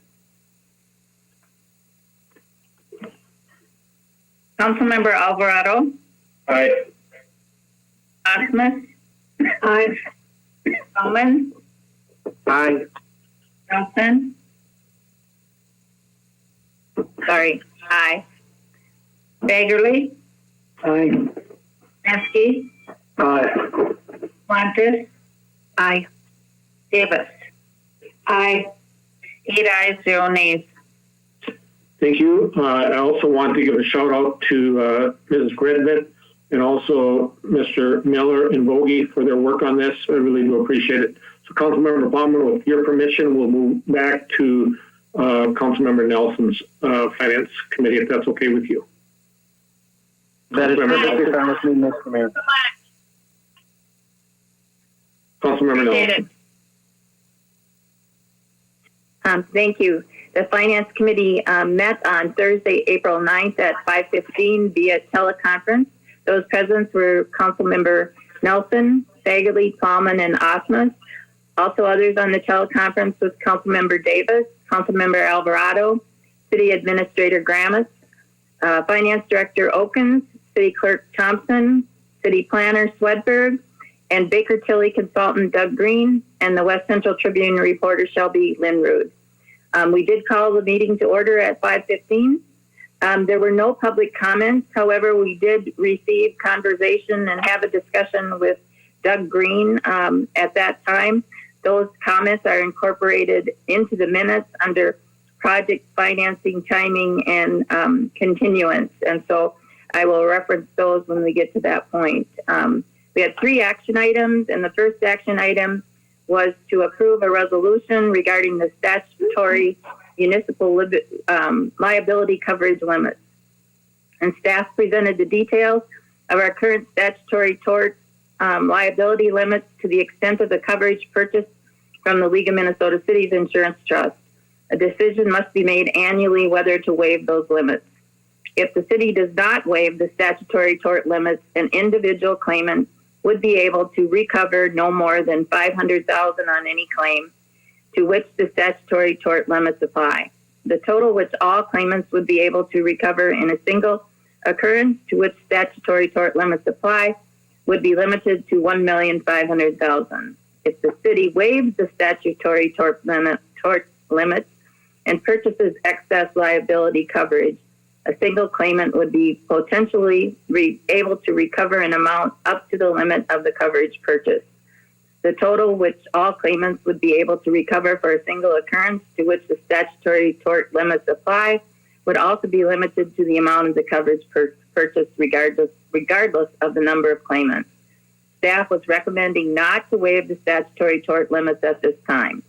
Councilmember Alvarado. Aye. Osmus. Aye. Bauman. Aye. Nelson. Sorry. Aye. Bagerly. Aye. Maskey. Aye. Montes. Aye. Davis. Aye. 8 ayes, 0 nays. Thank you. I also want to give a shout out to Ms. Gredvit and also Mr. Miller and Vogie for their work on this. I really do appreciate it. So Councilmember Palmer, with your permission, we'll move back to Councilmember Nelson's Finance Committee, if that's okay with you. That is perfectly fine with me, Mr. Mayor. Councilmember Nelson. Thank you. The Finance Committee met on Thursday, April 9th at 5:15 via teleconference. Those present were Councilmember Nelson, Fagerly, Plowman, and Osmus. Also others on the teleconference was Councilmember Davis, Councilmember Alvarado, City Administrator Gramis, Finance Director Okins, City Clerk Thompson, City Planner Swedberg, and Baker Tilly Consultant Doug Green, and the West Central Tribune reporter Shelby Linrood. We did call the meeting to order at 5:15. There were no public comments. However, we did receive conversation and have a discussion with Doug Green at that time. Those comments are incorporated into the minutes under project financing, timing, and continuance. And so I will reference those when we get to that point. We had 3 action items, and the first action item was to approve a resolution regarding the statutory municipal liability coverage limits. And staff presented the details of our current statutory tort liability limits to the extent of the coverage purchased from the League of Minnesota Cities Insurance Trust. A decision must be made annually whether to waive those limits. If the city does not waive the statutory tort limits, an individual claimant would be able to recover no more than $500,000 on any claim to which the statutory tort limits apply. The total which all claimants would be able to recover in a single occurrence to which statutory tort limits apply would be limited to $1,500,000. If the city waives the statutory tort limits and purchases excess liability coverage, a single claimant would be potentially able to recover an amount up to the limit of the coverage purchase. The total which all claimants would be able to recover for a single occurrence to which the statutory tort limits apply would also be limited to the amount of the coverage purchased regardless of the number of claimants. Staff was recommending not to waive the statutory tort limits at this time,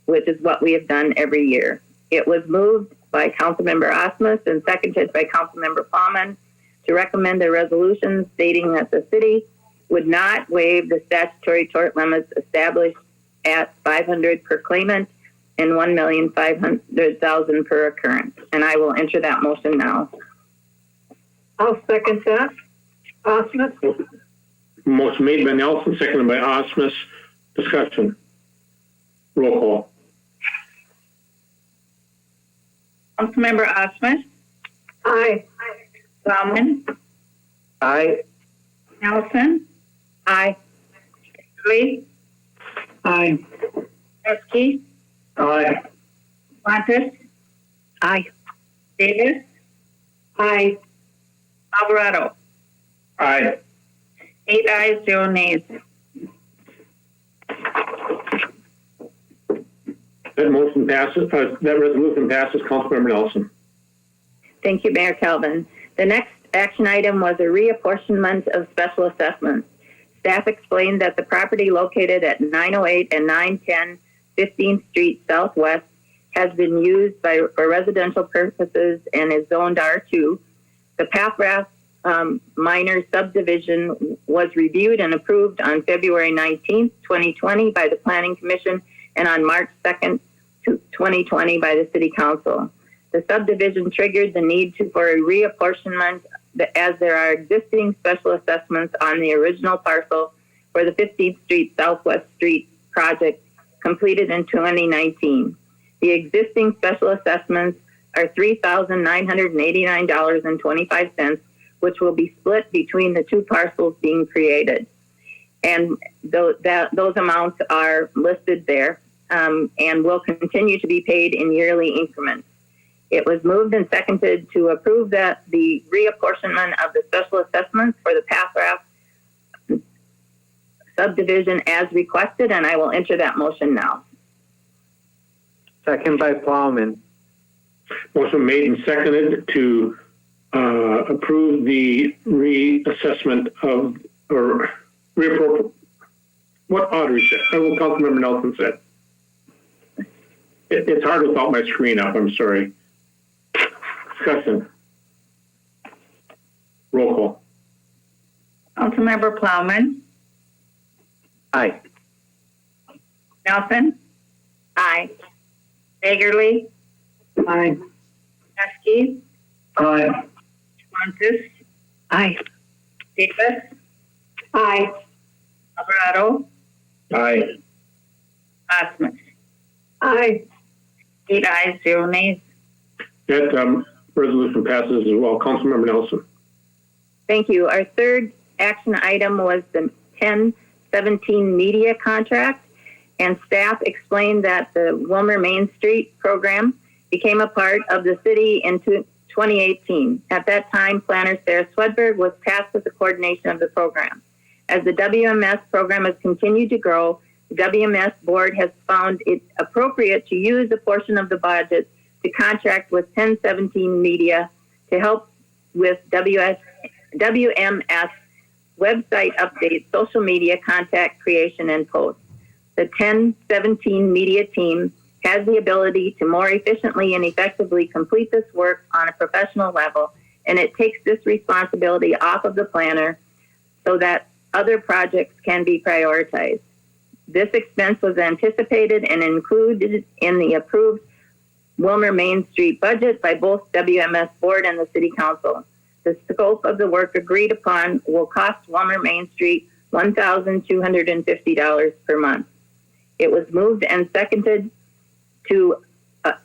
which is what we have done every year. It was moved by Councilmember Osmus and seconded by Councilmember Plowman to recommend a resolution stating that the city would not waive the statutory tort limits established at $500 per claimant and $1,500,000 per occurrence. And I will enter that motion now. I'll second that. Osmus? Motion made by Nelson, seconded by Osmus. Discussion. Roll call. Councilmember Osmus? Aye. Plowman? Aye. Nelson? Aye. Lee? Aye. Husky? Aye. Montes? Aye. Davis? Aye. Alvarado? Aye. 8 ayes, 0 nays. That motion passes. That resolution passes. Councilmember Nelson. Thank you, Mayor Calvin. The next action item was a reapportionment of special assessments. Staff explained that the property located at 908 and 910 15th Street Southwest has been used for residential purposes and is zoned R2. The Pathrath minor subdivision was reviewed and approved on February 19th, 2020 by the Planning Commission and on March 2nd, 2020 by the City Council. The subdivision triggered the need for a reapportionment as there are existing special assessments on the original parcel for the 15th Street Southwest Street project completed in 2019. The existing special assessments are $3,989.25, which will be split between the 2 parcels being created. And those amounts are listed there and will continue to be paid in yearly increments. It was moved and seconded to approve the reapportionment of the special assessments for the Pathrath subdivision as requested, and I will enter that motion now. Second by Plowman. Motion made and seconded to approve the reassessment of, or reappropriate, what Audrey said, what Councilmember Nelson said. It's hard without my screen up, I'm sorry. Discussion. Roll call. Councilmember Plowman, Aye. Nelson, Aye. Bagerly, Aye. Heskey, Aye. Schwantes, Aye. Davis, Aye. Alvarado, Aye. Osmus. Aye. 8 ayes, 0 nays. That resolution passes as well. Councilmember Nelson. Thank you. Our third action item was the 1017 media contract, and staff explained that the Willmar Main Street program became a part of the city in 2018. At that time, planner Sarah Swedberg was tasked with the coordination of the program. As the WMS program has continued to grow, the WMS board has found it appropriate to use a portion of the budget to contract with 1017 Media to help with WMS website updates, social media contact creation, and posts. The 1017 Media team has the ability to more efficiently and effectively complete this work on a professional level, and it takes this responsibility off of the planner so that other projects can be prioritized. This expense was anticipated and included in the approved Willmar Main Street budget by both WMS Board and the City Council. The scope of the work agreed upon will cost Willmar Main Street $1,250 per month. It was moved and seconded to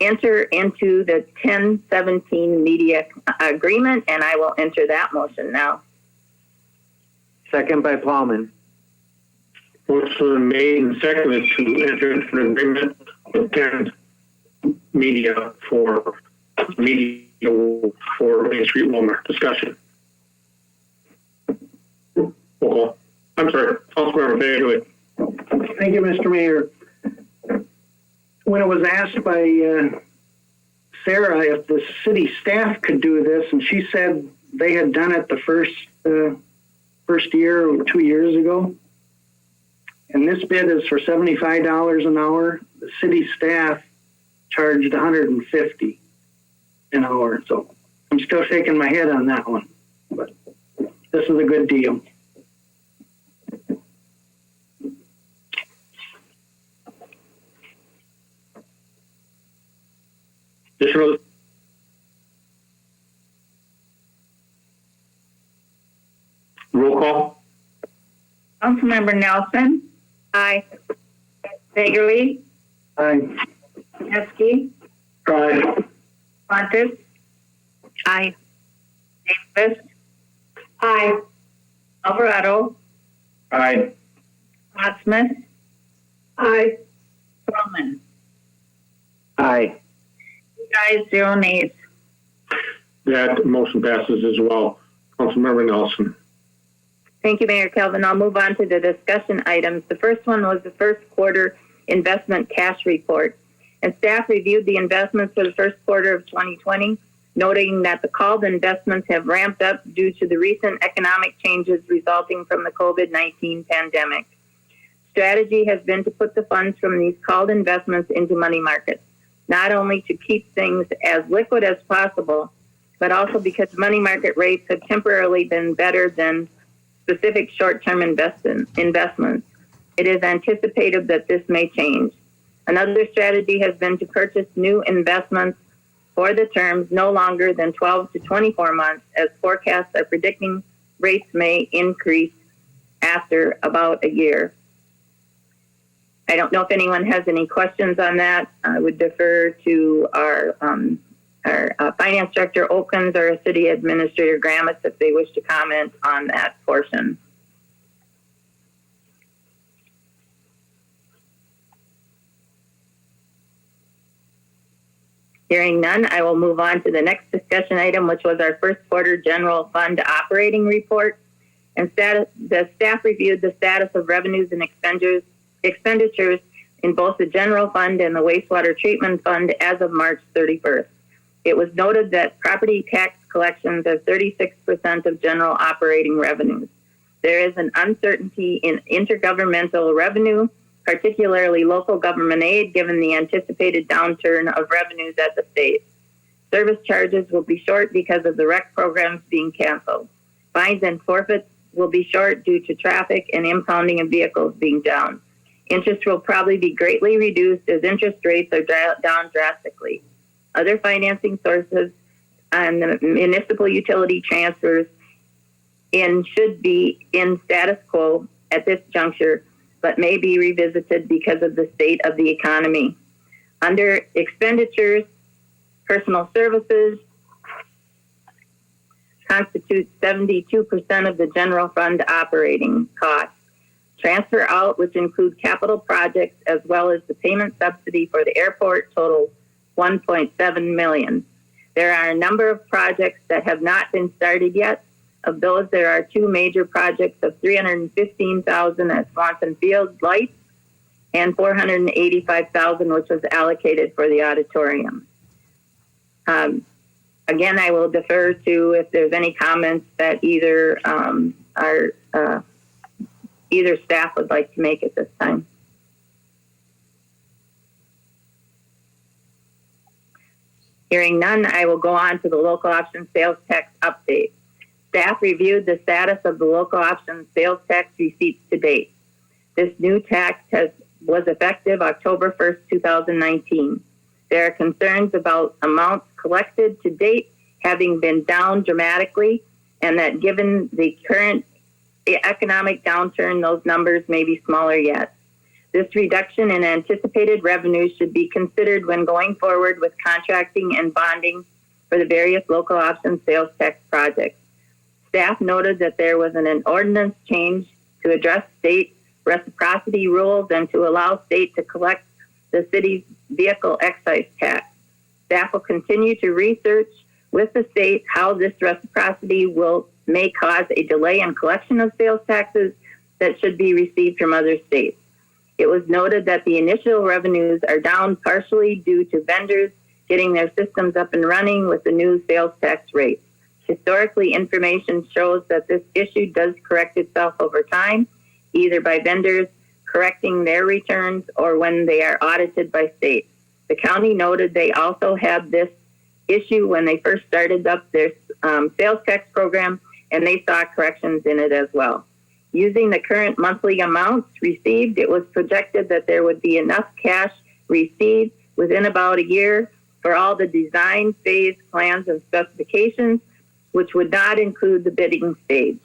enter into the 1017 media agreement, and I will enter that motion now. Second by Plowman. Motion made and seconded to enter into an agreement with 10 Media for Main Street Willmar. Discussion. Roll call. I'm sorry, Councilmember Bailey. Thank you, Mr. Mayor. When it was asked by Sarah if the city staff could do this, and she said they had done it the first year or 2 years ago. And this bid is for $75 an hour. The city staff charged $150 an hour. So I'm still shaking my head on that one. But this is a good deal. Additional. Roll call. Councilmember Nelson, Aye. Bagerly, Aye. Heskey, Aye. Schwantes, Aye. Davis, Aye. Alvarado, Aye. Osmus, Aye. Plowman. Aye. 8 ayes, 0 nays. That motion passes as well. Councilmember Nelson. Thank you, Mayor Kelvin. I'll move on to the discussion items. The first one was the first quarter investment cash report. And staff reviewed the investments for the first quarter of 2020, noting that the called investments have ramped up due to the recent economic changes resulting from the COVID-19 pandemic. Strategy has been to put the funds from these called investments into money markets, not only to keep things as liquid as possible, but also because money market rates have temporarily been better than specific short-term investments. It is anticipated that this may change. Another strategy has been to purchase new investments for the terms no longer than 12 to 24 months, as forecasts are predicting rates may increase after about a year. I don't know if anyone has any questions on that. I would defer to our Finance Director Okins or City Administrator Gramitz if they wish to comment on that portion. Hearing none, I will move on to the next discussion item, which was our first quarter general fund operating report. And the staff reviewed the status of revenues and expenditures in both the general fund and the wastewater treatment fund as of March 31st. It was noted that property tax collections are 36% of general operating revenues. There is an uncertainty in intergovernmental revenue, particularly local government aid, given the anticipated downturn of revenues at the state. Service charges will be short because of the rec programs being canceled. Fines and forfeits will be short due to traffic and impounding of vehicles being down. Interest will probably be greatly reduced as interest rates are down drastically. Other financing sources and the municipal utility transfers should be in status quo at this juncture, but may be revisited because of the state of the economy. Under expenditures, personal services constitutes 72% of the general fund operating costs. Transfer out, which include capital projects as well as the payment subsidy for the airport, total $1.7 million. There are a number of projects that have not been started yet. Of those, there are two major projects of $315,000 at Swanson Field Lights and $485,000, which was allocated for the auditorium. Again, I will defer to if there's any comments that either either staff would like to make at this time. Hearing none, I will go on to the local option sales tax update. Staff reviewed the status of the local option sales tax receipts to date. This new tax was effective October 1st, 2019. There are concerns about amounts collected to date having been down dramatically, and that given the current economic downturn, those numbers may be smaller yet. This reduction in anticipated revenues should be considered when going forward with contracting and bonding for the various local option sales tax projects. Staff noted that there was an ordinance change to address state reciprocity rules and to allow state to collect the city's vehicle excise tax. Staff will continue to research with the state how this reciprocity may cause a delay in collection of sales taxes that should be received from other states. It was noted that the initial revenues are down partially due to vendors getting their systems up and running with the new sales tax rate. Historically, information shows that this issue does correct itself over time, either by vendors correcting their returns or when they are audited by state. The county noted they also had this issue when they first started up their sales tax program, and they saw corrections in it as well. Using the current monthly amounts received, it was projected that there would be enough cash received within about a year for all the design phase plans and specifications, which would not include the bidding stage.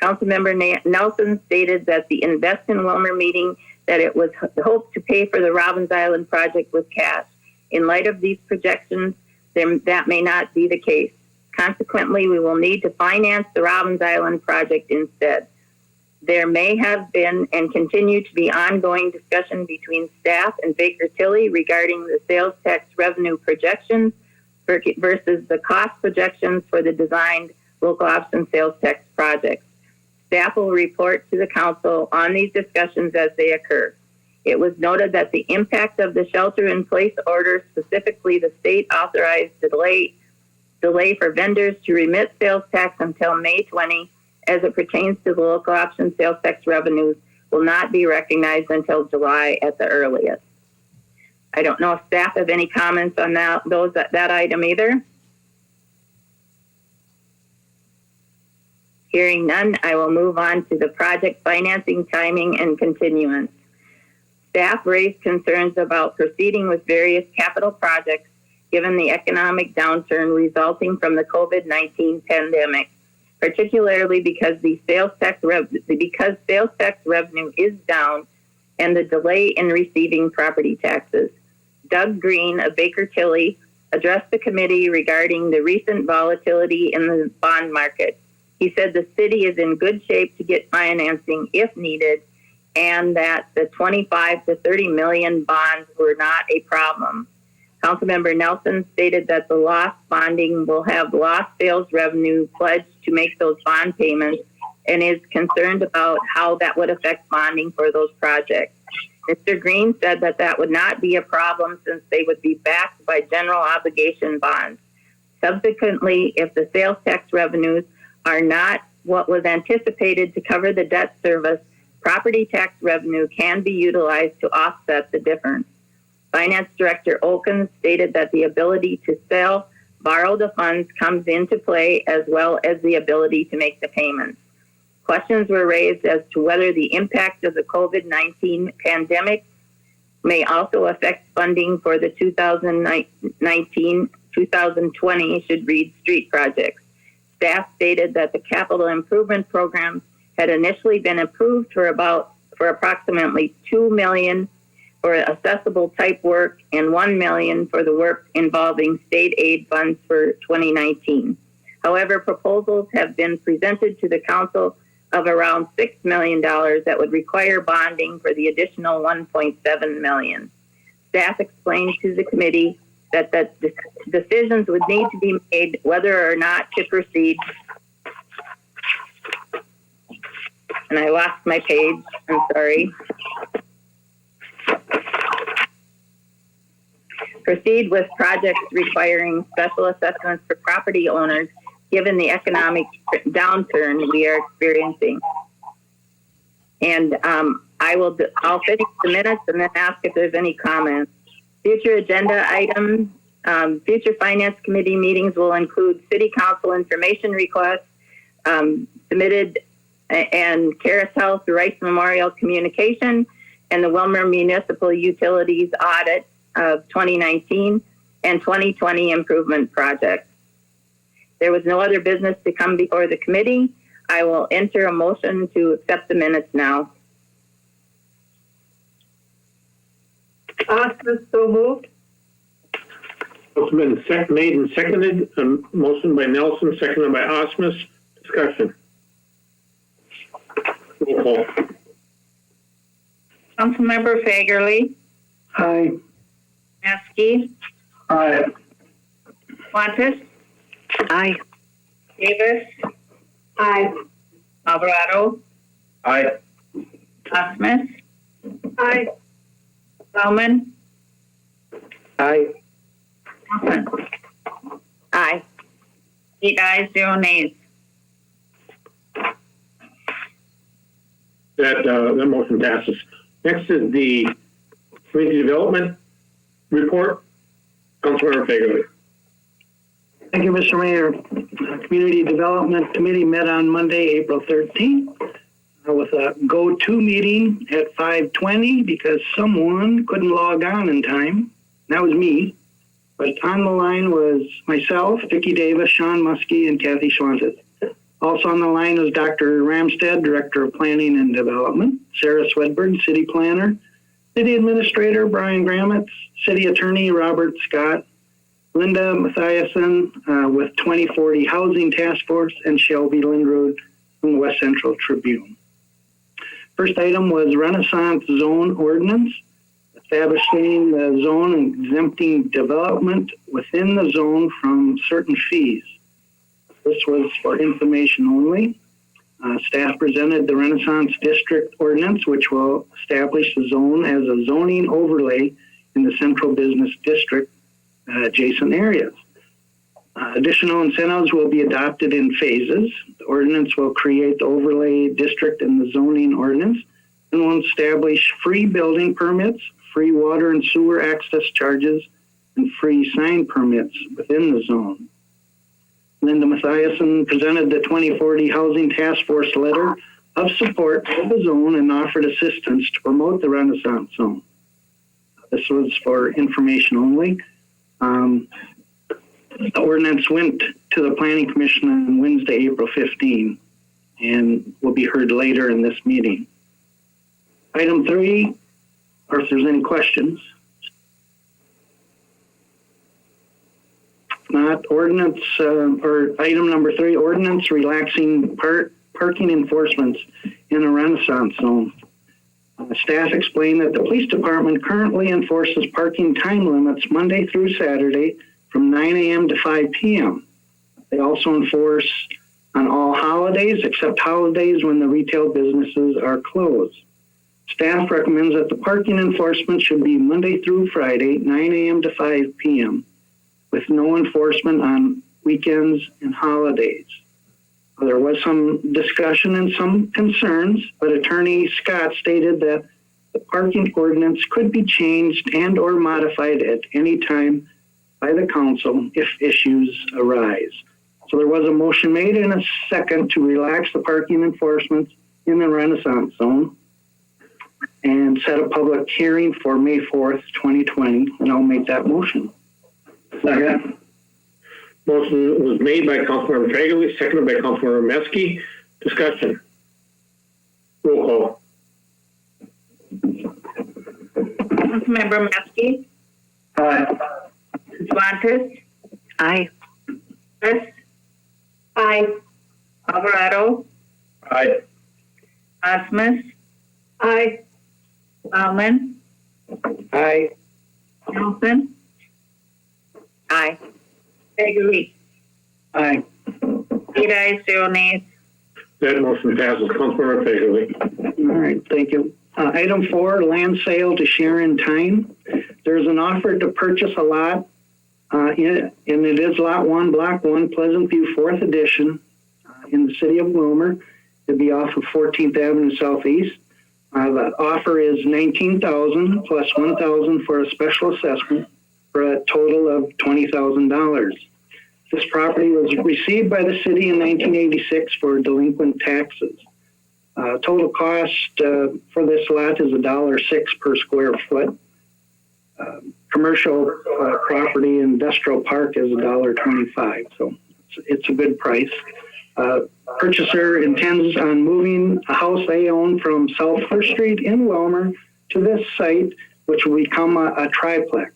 Councilmember Nelson stated that the Invest in Willmar meeting that it was hoped to pay for the Robbins Island project with cash. In light of these projections, that may not be the case. Consequently, we will need to finance the Robbins Island project instead. There may have been and continue to be ongoing discussion between staff and Baker Tilly regarding the sales tax revenue projections versus the cost projections for the designed local option sales tax projects. Staff will report to the council on these discussions as they occur. It was noted that the impact of the shelter-in-place order, specifically the state authorized delay for vendors to remit sales tax until May 20, as it pertains to the local option sales tax revenues, will not be recognized until July at the earliest. I don't know if staff have any comments on that item either. Hearing none, I will move on to the project financing, timing, and continuance. Staff raised concerns about proceeding with various capital projects given the economic downturn resulting from the COVID-19 pandemic, particularly because sales tax revenue is down and the delay in receiving property taxes. Doug Green of Baker Tilly addressed the committee regarding the recent volatility in the bond market. He said the city is in good shape to get financing if needed, and that the 25 to 30 million bonds were not a problem. Councilmember Nelson stated that the lost bonding will have lost sales revenue pledged to make those bond payments and is concerned about how that would affect bonding for those projects. Mr. Green said that that would not be a problem since they would be backed by general obligation bonds. Subsequently, if the sales tax revenues are not what was anticipated to cover the debt service, property tax revenue can be utilized to offset the difference. Finance Director Olkins stated that the ability to borrow the funds comes into play, as well as the ability to make the payments. Questions were raised as to whether the impact of the COVID-19 pandemic may also affect funding for the 2019-2020 should read street projects. Staff stated that the capital improvement program had initially been approved for approximately $2 million for accessible type work and $1 million for the work involving state aid funds for 2019. However, proposals have been presented to the council of around $6 million that would require bonding for the additional $1.7 million. Staff explained to the committee that the decisions would need to be made whether or not to proceed. And I lost my page, I'm sorry. Proceed with projects requiring special assessments for property owners given the economic downturn we are experiencing. And I'll finish the minutes and then ask if there's any comments. Future agenda items, future finance committee meetings will include city council information requests submitted and Carousel through Rice Memorial Communication and the Willmar Municipal Utilities Audit of 2019 and 2020 improvement projects. There was no other business to come before the committee. I will enter a motion to accept the minutes now. Osmus, so moved. Motion been made and seconded. Motion by Nelson, seconded by Osmus. Discussion. Roll call. Councilmember Fagerly, Aye. Maskey, Aye. Qantas, Aye. Davis, Aye. Alvarado, Aye. Osmus, Aye. Bowman, Aye. Wilson. Aye. 8 ayes, 0 nays. That motion passes. Next is the community development report. Councilmember Fagerly. Thank you, Mr. Mayor. Community Development Committee met on Monday, April 13th with a go-to meeting at 5:20 because someone couldn't log on in time. That was me. But on the line was myself, Vicki Davis, Sean Muskie, and Kathy Schwantes. Also on the line was Dr. Ramstead, Director of Planning and Development, Sarah Swedberg, City Planner, City Administrator Brian Gramitz, City Attorney Robert Scott, Linda Mathiasen with 2040 Housing Task Force, and Shelby Lindrood from West Central Tribune. First item was Renaissance Zone Ordinance, establishing the zone and exempting development within the zone from certain fees. This was for information only. Staff presented the Renaissance District Ordinance, which will establish the zone as a zoning overlay in the Central Business District adjacent areas. Additional incentives will be adopted in phases. The ordinance will create the overlay district in the zoning ordinance and will establish free building permits, free water and sewer access charges, and free sign permits within the zone. Linda Mathiasen presented the 2040 Housing Task Force letter of support for the zone and offered assistance to promote the Renaissance Zone. This was for information only. The ordinance went to the Planning Commission on Wednesday, April 15, and will be heard later in this meeting. Item 3, or if there's any questions. Not ordinance, or item number 3, ordinance relaxing parking enforcements in a Renaissance Zone. Staff explained that the police department currently enforces parking time limits Monday through Saturday from 9 a.m. to 5 p.m. They also enforce on all holidays except holidays when the retail businesses are closed. Staff recommends that the parking enforcement should be Monday through Friday, 9 a.m. to 5 p.m., with no enforcement on weekends and holidays. There was some discussion and some concerns, but Attorney Scott stated that the parking ordinance could be changed and or modified at any time by the council if issues arise. So there was a motion made and a second to relax the parking enforcement in the Renaissance Zone and set a public hearing for May 4th, 2020, and I'll make that motion. Second. Motion was made by Councilmember Fagerly, seconded by Councilmember Metzke. Discussion. Roll call. Councilmember Metzke. Aye. Schwantes. Aye. Chris. Aye. Alvarado. Aye. Osmus. Aye. Bauman. Aye. Nelson. Aye. Fagerly. Aye. 8 ayes, 0 nays. That motion passes. Councilmember Fagerly. All right, thank you. Item 4, land sale to Sharon Tyne. There's an offer to purchase a lot, and it is Lot 1, Block 1, Pleasant View, 4th Edition, in the city of Willmar. It'd be off of 14th Avenue Southeast. The offer is $19,000 plus $1,000 for a special assessment for a total of $20,000. This property was received by the city in 1986 for delinquent taxes. Total cost for this lot is $1.06 per square foot. Commercial property, industrial park is $1.25, so it's a good price. Purchaser intends on moving a house they own from South First Street in Willmar to this site, which will become a triplex.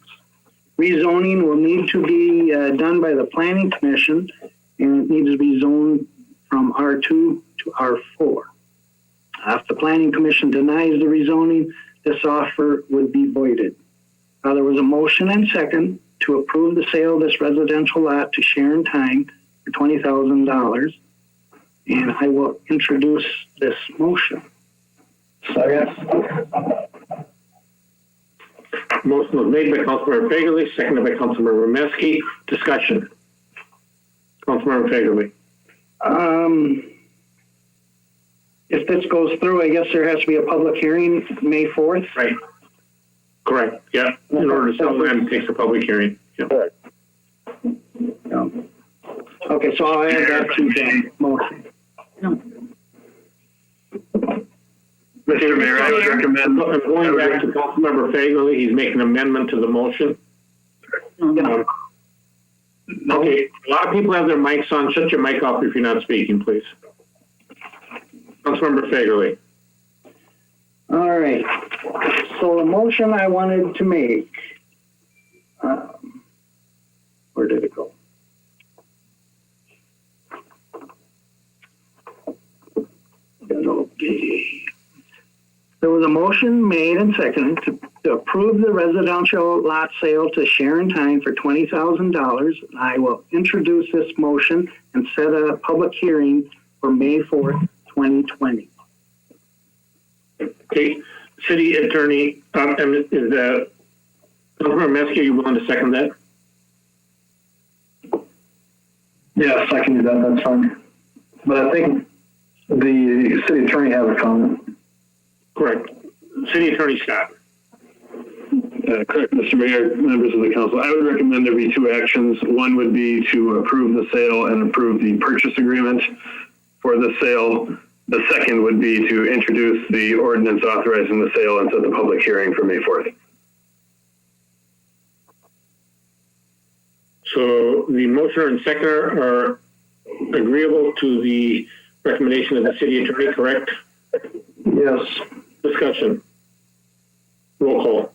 Rezoning will need to be done by the Planning Commission, and it needs to be zoned from R2 to R4. If the Planning Commission denies the rezoning, this offer would be voided. There was a motion and second to approve the sale of this residential lot to Sharon Tyne for $20,000, and I will introduce this motion. Second. Motion was made by Councilmember Fagerly, seconded by Councilmember Metzke. Discussion. Councilmember Fagerly. If this goes through, I guess there has to be a public hearing May 4th. Right. Correct. Yeah. In order to sell land, it takes a public hearing. Yeah. Okay, so I'll add that to the motion. Mr. Mayor, I would recommend. I'm going back to Councilmember Fagerly. He's making an amendment to the motion. Okay. A lot of people have their mics on. Shut your mic off if you're not speaking, please. Councilmember Fagerly. All right. So the motion I wanted to make, where did it go? Okay. There was a motion made and seconded to approve the residential lot sale to Sharon Tyne for $20,000. I will introduce this motion and set a public hearing for May 4th, 2020. Okay. City Attorney, is Councilmember Metzke, are you willing to second that? Yes, I can do that. That's fine. But I think the city attorney has a comment. Correct. City Attorney Scott. Correct, Mr. Mayor, members of the council. I would recommend there be two actions. One would be to approve the sale and approve the purchase agreement for the sale. The second would be to introduce the ordinance authorizing the sale and set the public hearing for May 4th. So the motioner and seconder are agreeable to the recommendation of the city attorney, correct? Yes. Discussion. Roll call.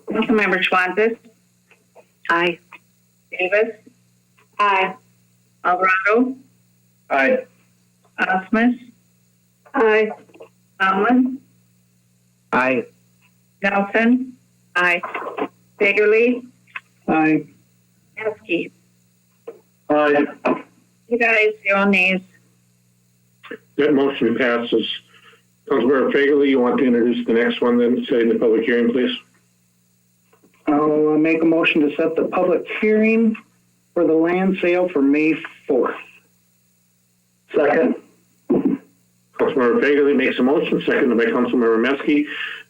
Councilmember Schwantes. Aye. Davis. Aye. Alvarado. Aye. Osmus. Aye. Bauman. Aye. Nelson. Aye. Fagerly. Aye. Metzke. Aye. 8 ayes, 0 nays. That motion passes. Councilmember Fagerly, you want to introduce the next one then, setting the public hearing, please? I'll make a motion to set the public hearing for the land sale for May 4th. Second. Councilmember Fagerly makes a motion, seconded by Councilmember Metzke.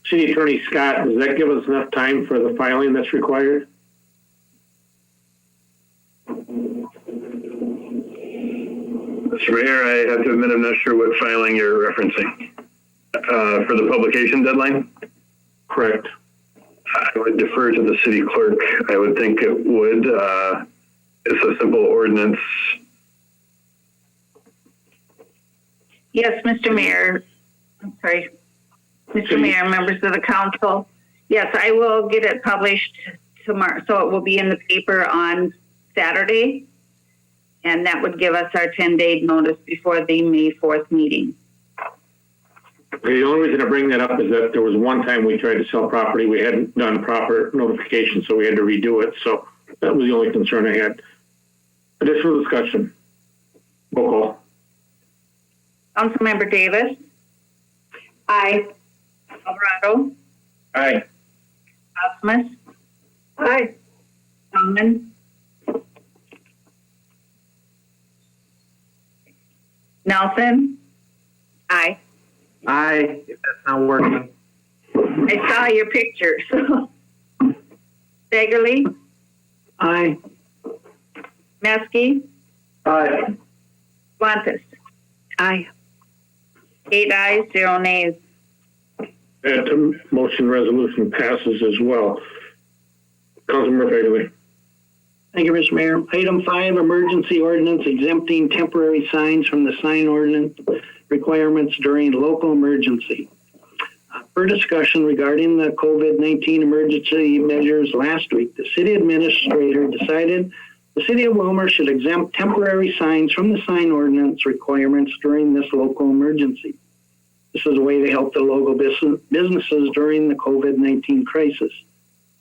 City Attorney Scott, does that give us enough time for the filing that's required? Mr. Mayor, I have to admit I'm not sure what filing you're referencing. For the publication deadline? Correct. I would defer to the city clerk. I would think it would. It's a simple ordinance. Yes, Mr. Mayor. I'm sorry. Mr. Mayor, members of the council. Yes, I will get it published tomorrow. So it will be in the paper on Saturday. And that would give us our 10-day notice before the May 4th meeting. Okay, the only reason I bring that up is that there was one time we tried to sell property. We hadn't done proper notification, so we had to redo it. So that was the only concern I had. Additional discussion. Roll call. Councilmember Davis. Aye. Alvarado. Aye. Osmus. Aye. Tillman. Nelson. Aye. Aye, if that's not working. I saw your picture. So. Fagerly. Aye. Metzke. Aye. Schwantes. Aye. 8 ayes, 0 nays. That motion resolution passes as well. Councilmember Fagerly. Thank you, Mr. Mayor. Item 5, emergency ordinance exempting temporary signs from the sign ordinance requirements during local emergency. For discussion regarding the COVID-19 emergency measures last week, the city administrator decided the city of Willmar should exempt temporary signs from the sign ordinance requirements during this local emergency. This is a way to help the local businesses during the COVID-19 crisis.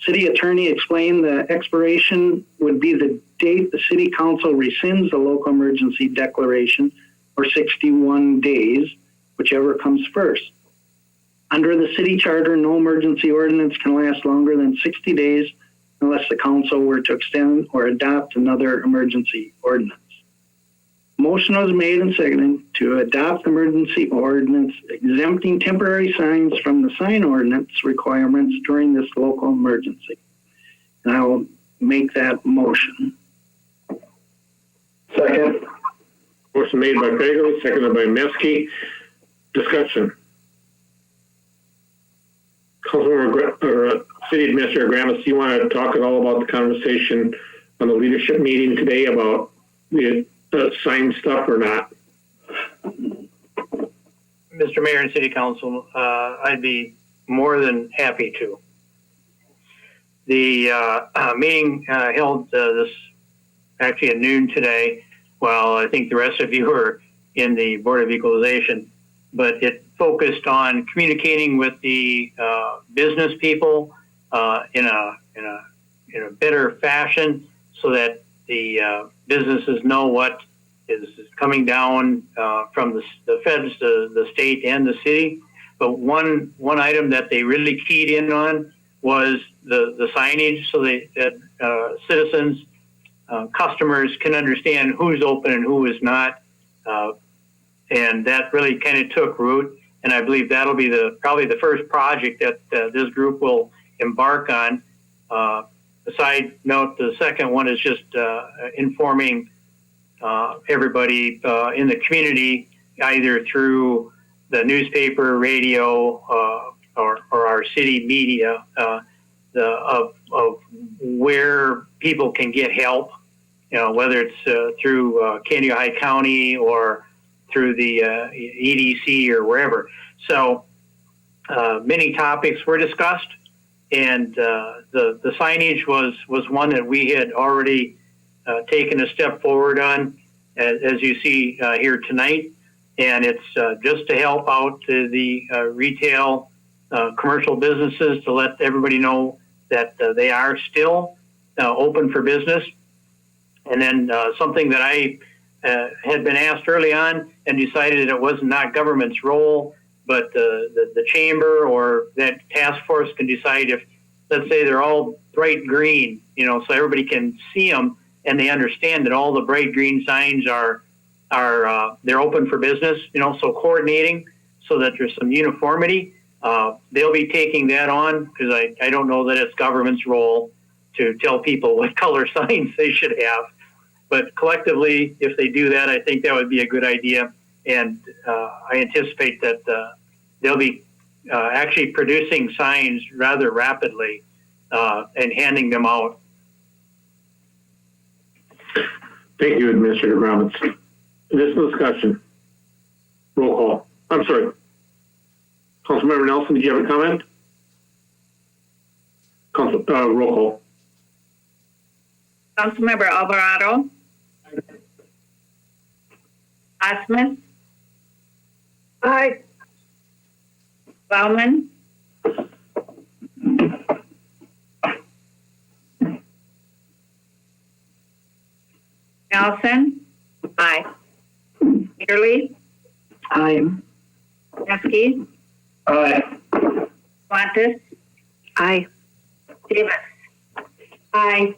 City attorney explained the expiration would be the date the city council rescinds the local emergency declaration, or 61 days, whichever comes first. Under the city charter, no emergency ordinance can last longer than 60 days unless the council were to extend or adopt another emergency ordinance. Motion was made and seconded to adopt emergency ordinance exempting temporary signs from the sign ordinance requirements during this local emergency. And I will make that motion. Second. Motion made by Fagerly, seconded by Metzke. Discussion. Councilmember City Administrator Gramis, do you want to talk at all about the conversation on the leadership meeting today about the sign stuff or not? Mr. Mayor and City Council, I'd be more than happy to. The meeting held actually at noon today. Well, I think the rest of you were in the Board of Equalization, but it focused on communicating with the business people in a better fashion, so that the businesses know what is coming down from the feds, the state, and the city. But one item that they really keyed in on was the signage, so that citizens, customers can understand who's open and who is not. And that really kind of took root. And I believe that'll be probably the first project that this group will embark on. A side note, the second one is just informing everybody in the community, either through the newspaper, radio, or our city media, of where people can get help. Whether it's through Canyon County or through the EDC or wherever. So many topics were discussed, and the signage was one that we had already taken a step forward on, as you see here tonight. And it's just to help out the retail commercial businesses, to let everybody know that they are still open for business. And then something that I had been asked early on and decided it was not government's role, but the chamber or that task force can decide if, let's say, they're all bright green, so everybody can see them and they understand that all the bright green signs are they're open for business, so coordinating so that there's some uniformity. They'll be taking that on because I don't know that it's government's role to tell people what color signs they should have. But collectively, if they do that, I think that would be a good idea. And I anticipate that they'll be actually producing signs rather rapidly and handing them out. Thank you, Administrator Gromits. Additional discussion. Roll call. I'm sorry. Councilmember Nelson, did you have a comment? Roll call. Councilmember Alvarado. Osmus. Aye. Bauman. Nelson. Aye. Early. Aye. Neski. Aye. Fontes. Aye. Davis. Aye.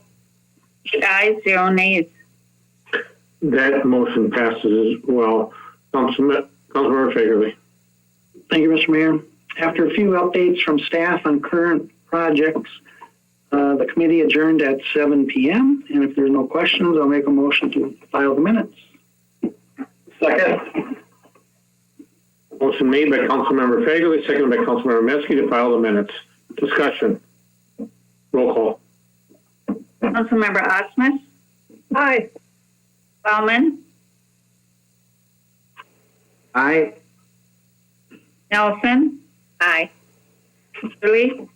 8 ayes, 0 nays. That motion passes as well. Councilmember Fagerly. Thank you, Mr. Mayor. After a few updates from staff on current projects, the committee adjourned at 7 p.m. And if there's no questions, I'll make a motion to file the minutes. Second. Motion made by Councilmember Fagerly, seconded by Councilmember Metzke to file the minutes. Discussion. Roll call. Councilmember Osmus. Aye. Bauman. Aye. Nelson. Aye. Early.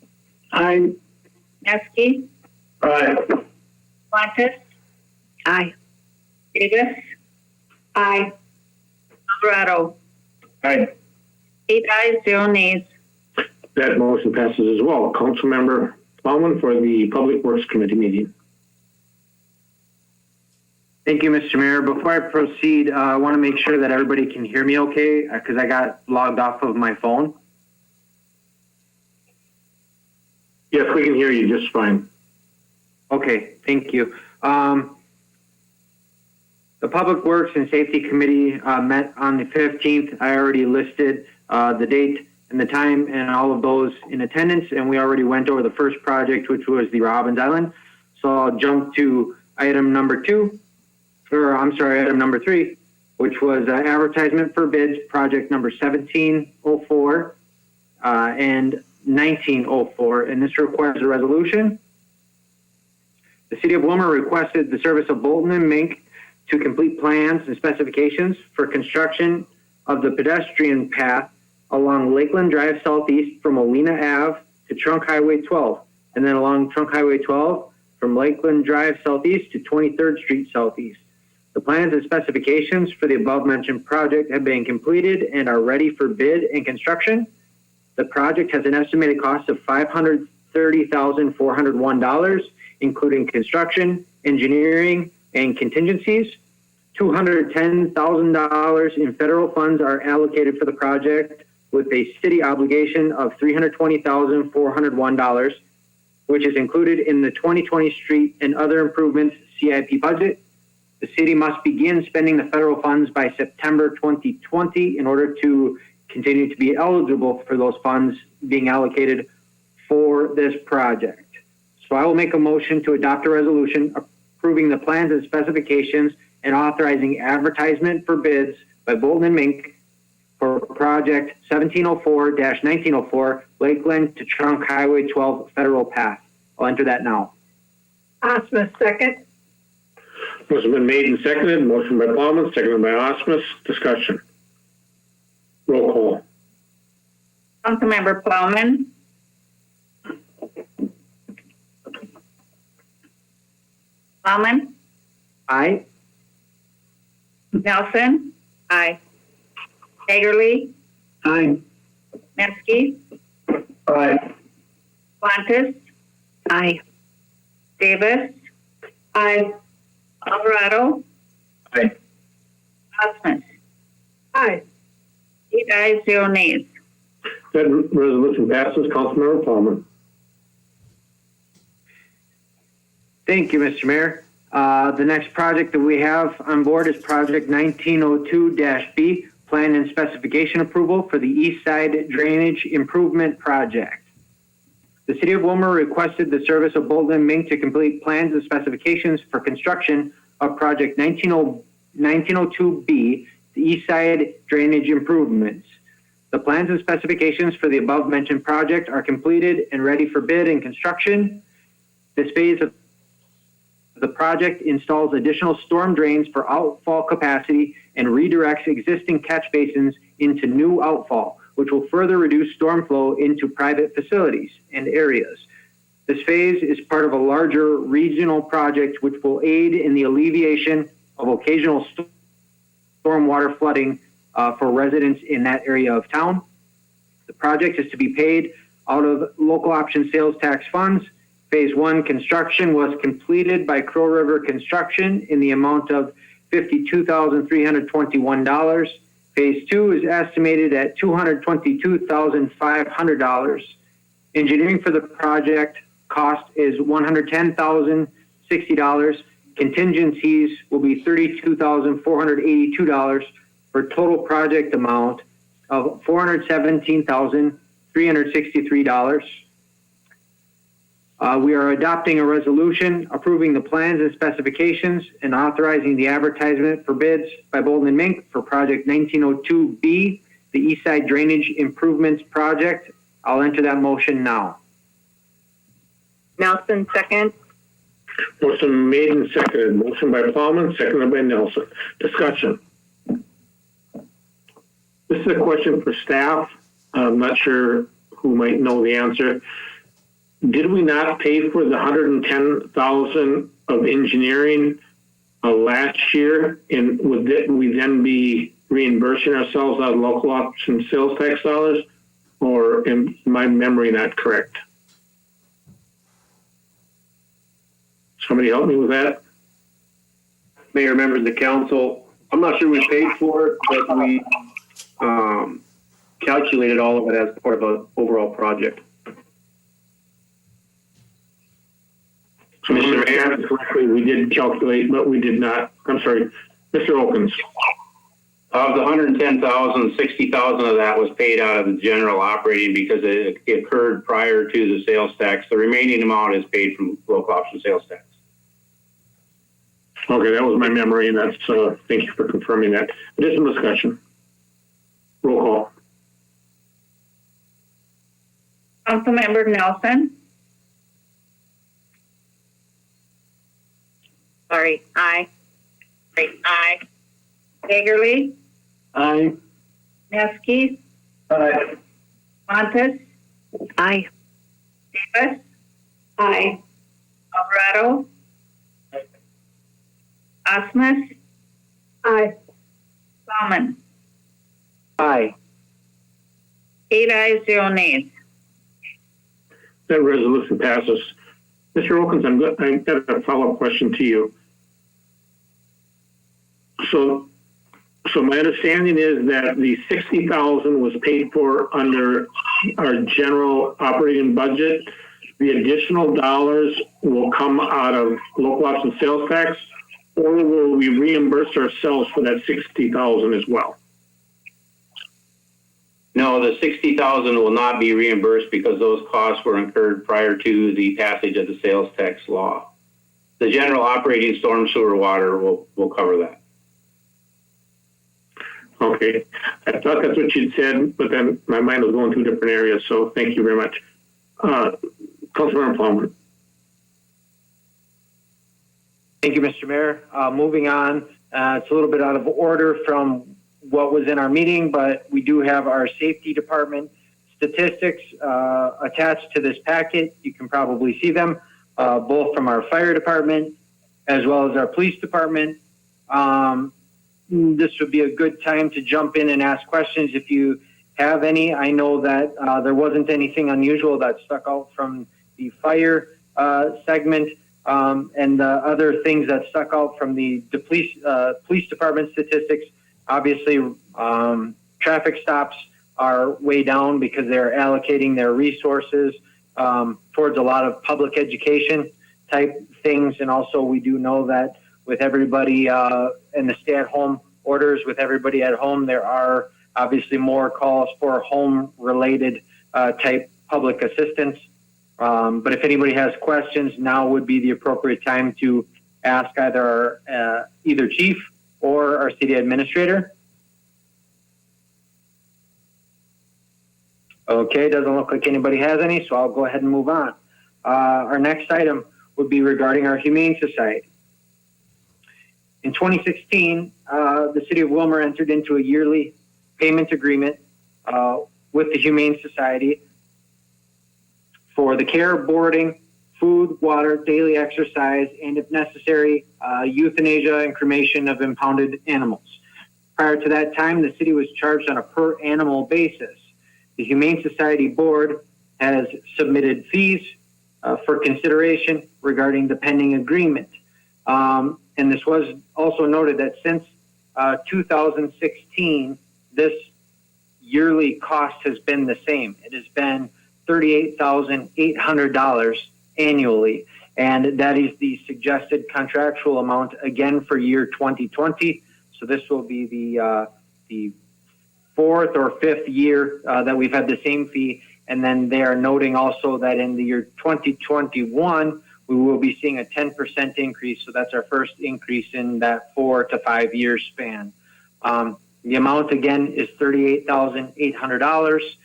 Aye. Neski. Aye. Fontes. Aye. Davis. Aye. Alvarado. Aye. 8 ayes, 0 nays. That motion passes as well. Councilmember Bauman for the Public Works Committee meeting. Thank you, Mr. Mayor. Before I proceed, I want to make sure that everybody can hear me okay because I got logged off of my phone. Yes, we can hear you just fine. Okay, thank you. The Public Works and Safety Committee met on the 15th. I already listed the date and the time and all of those in attendance, and we already went over the first project, which was the Robbins Island. So I'll jump to item number 3, which was advertisement for bids, project number 1704 and 1904, and this requires a resolution. The City of Willmar requested the service of Bolton and Mink to complete plans and specifications for construction of the pedestrian path along Lakeland Drive Southeast from Molina Ave to Trunk Highway 12, and then along Trunk Highway 12 from Lakeland Drive Southeast to 23rd Street Southeast. The plans and specifications for the above-mentioned project have been completed and are ready for bid and construction. The project has an estimated cost of $530,401, including construction, engineering, and contingencies. $210,000 in federal funds are allocated for the project, with a city obligation of $320,401, which is included in the 2020 street and other improvements CIP budget. The city must begin spending the federal funds by September 2020 in order to continue to be eligible for those funds being allocated for this project. So I will make a motion to adopt a resolution approving the plans and specifications and authorizing advertisement for bids by Bolton and Mink for project 1704-1904 Lakeland to Trunk Highway 12 Federal Path. I'll enter that now. Osmus, second. Motion been made and seconded. Motion by Bauman, seconded by Osmus. Discussion. Roll call. Councilmember Bauman. Bauman. Aye. Nelson. Aye. Hagerly. Aye. Metzke. Aye. Fontes. Aye. Davis. Aye. Alvarado. Aye. Osmus. Aye. 8 ayes, 0 nays. That resolution passes. Councilmember Palmer. Thank you, Mr. Mayor. The next project that we have on board is project 1902-B, plan and specification approval for the East Side Drainage Improvement Project. The City of Willmar requested the service of Bolton & Mink to complete plans and specifications for construction of project 1902-B, the East Side Drainage Improvements. The plans and specifications for the above-mentioned project are completed and ready for bid and construction. This phase of the project installs additional storm drains for outfall capacity and redirects existing catch basins into new outfall, which will further reduce storm flow into private facilities and areas. This phase is part of a larger regional project which will aid in the alleviation of occasional stormwater flooding for residents in that area of town. The project is to be paid out of local option sales tax funds. Phase 1 construction was completed by Crow River Construction in the amount of $52,321. Phase 2 is estimated at $222,500. Engineering for the project cost is $110,060. Contingencies will be $32,482 for a total project amount of $417,363. We are adopting a resolution approving the plans and specifications and authorizing the advertisement for bids by Bolton & Mink for project 1902B, the East Side Drainage Improvements Project. I'll enter that motion now. Nelson, second. Motion made and seconded. Motion by Plowman, seconded by Nelson. Discussion. This is a question for staff. I'm not sure who might know the answer. Did we not pay for the $110,000 of engineering last year? And would we then be reimbursing ourselves out of local option sales tax dollars? Or is my memory not correct? Somebody help me with that? Mayor, members of the council, I'm not sure we paid for it, but we calculated all of it as part of an overall project. Mr. Mayor, correctly, we did calculate, but we did not. I'm sorry, Mr. Okins. Of the $110,000, $60,000 of that was paid out of the general operating because it occurred prior to the sales tax. The remaining amount is paid from local option sales tax. Okay, that was my memory, and that's thank you for confirming that. Additional discussion. Roll call. Councilmember Nelson. Sorry, aye. Aye. Hagerly. Aye. Neskes. Aye. Montes. Aye. Davis. Aye. Alvarado. Osmus. Aye. Plowman. Aye. 8 ayes, 0 nays. That resolution passes. Mr. Okins, I've got a follow-up question to you. So my understanding is that the $60,000 was paid for under our general operating budget. The additional dollars will come out of local option sales tax, or will we reimburse ourselves for that $60,000 as well? No, the $60,000 will not be reimbursed because those costs were incurred prior to the passage of the sales tax law. The general operating storm sewer water will cover that. Okay, I thought that's what you'd said, but then my mind was going to different areas, so thank you very much. Councilmember Plowman. Thank you, Mr. Mayor. Moving on, it's a little bit out of order from what was in our meeting, but we do have our safety department statistics attached to this packet. You can probably see them, both from our fire department as well as our police department. This would be a good time to jump in and ask questions if you have any. I know that there wasn't anything unusual that stuck out from the fire segment, and the other things that stuck out from the police department statistics obviously, traffic stops are way down because they're allocating their resources towards a lot of public education type things. And also we do know that with everybody in the stay-at-home orders, with everybody at home, there are obviously more calls for home-related type public assistance. But if anybody has questions, now would be the appropriate time to ask either our either chief or our city administrator. Okay, doesn't look like anybody has any, so I'll go ahead and move on. Our next item would be regarding our Humane Society. In 2016, the city of Willmar entered into a yearly payment agreement with the Humane Society for the care, boarding, food, water, daily exercise, and if necessary, euthanasia and cremation of impounded animals. Prior to that time, the city was charged on a per animal basis. The Humane Society Board has submitted fees for consideration regarding the pending agreement. And this was also noted that since 2016, this yearly cost has been the same. It has been $38,800 annually, and that is the suggested contractual amount again for year 2020. So this will be the fourth or fifth year that we've had the same fee. And then they are noting also that in the year 2021, we will be seeing a 10% increase. So that's our first increase in that 4 to 5 year span. The amount again is $38,800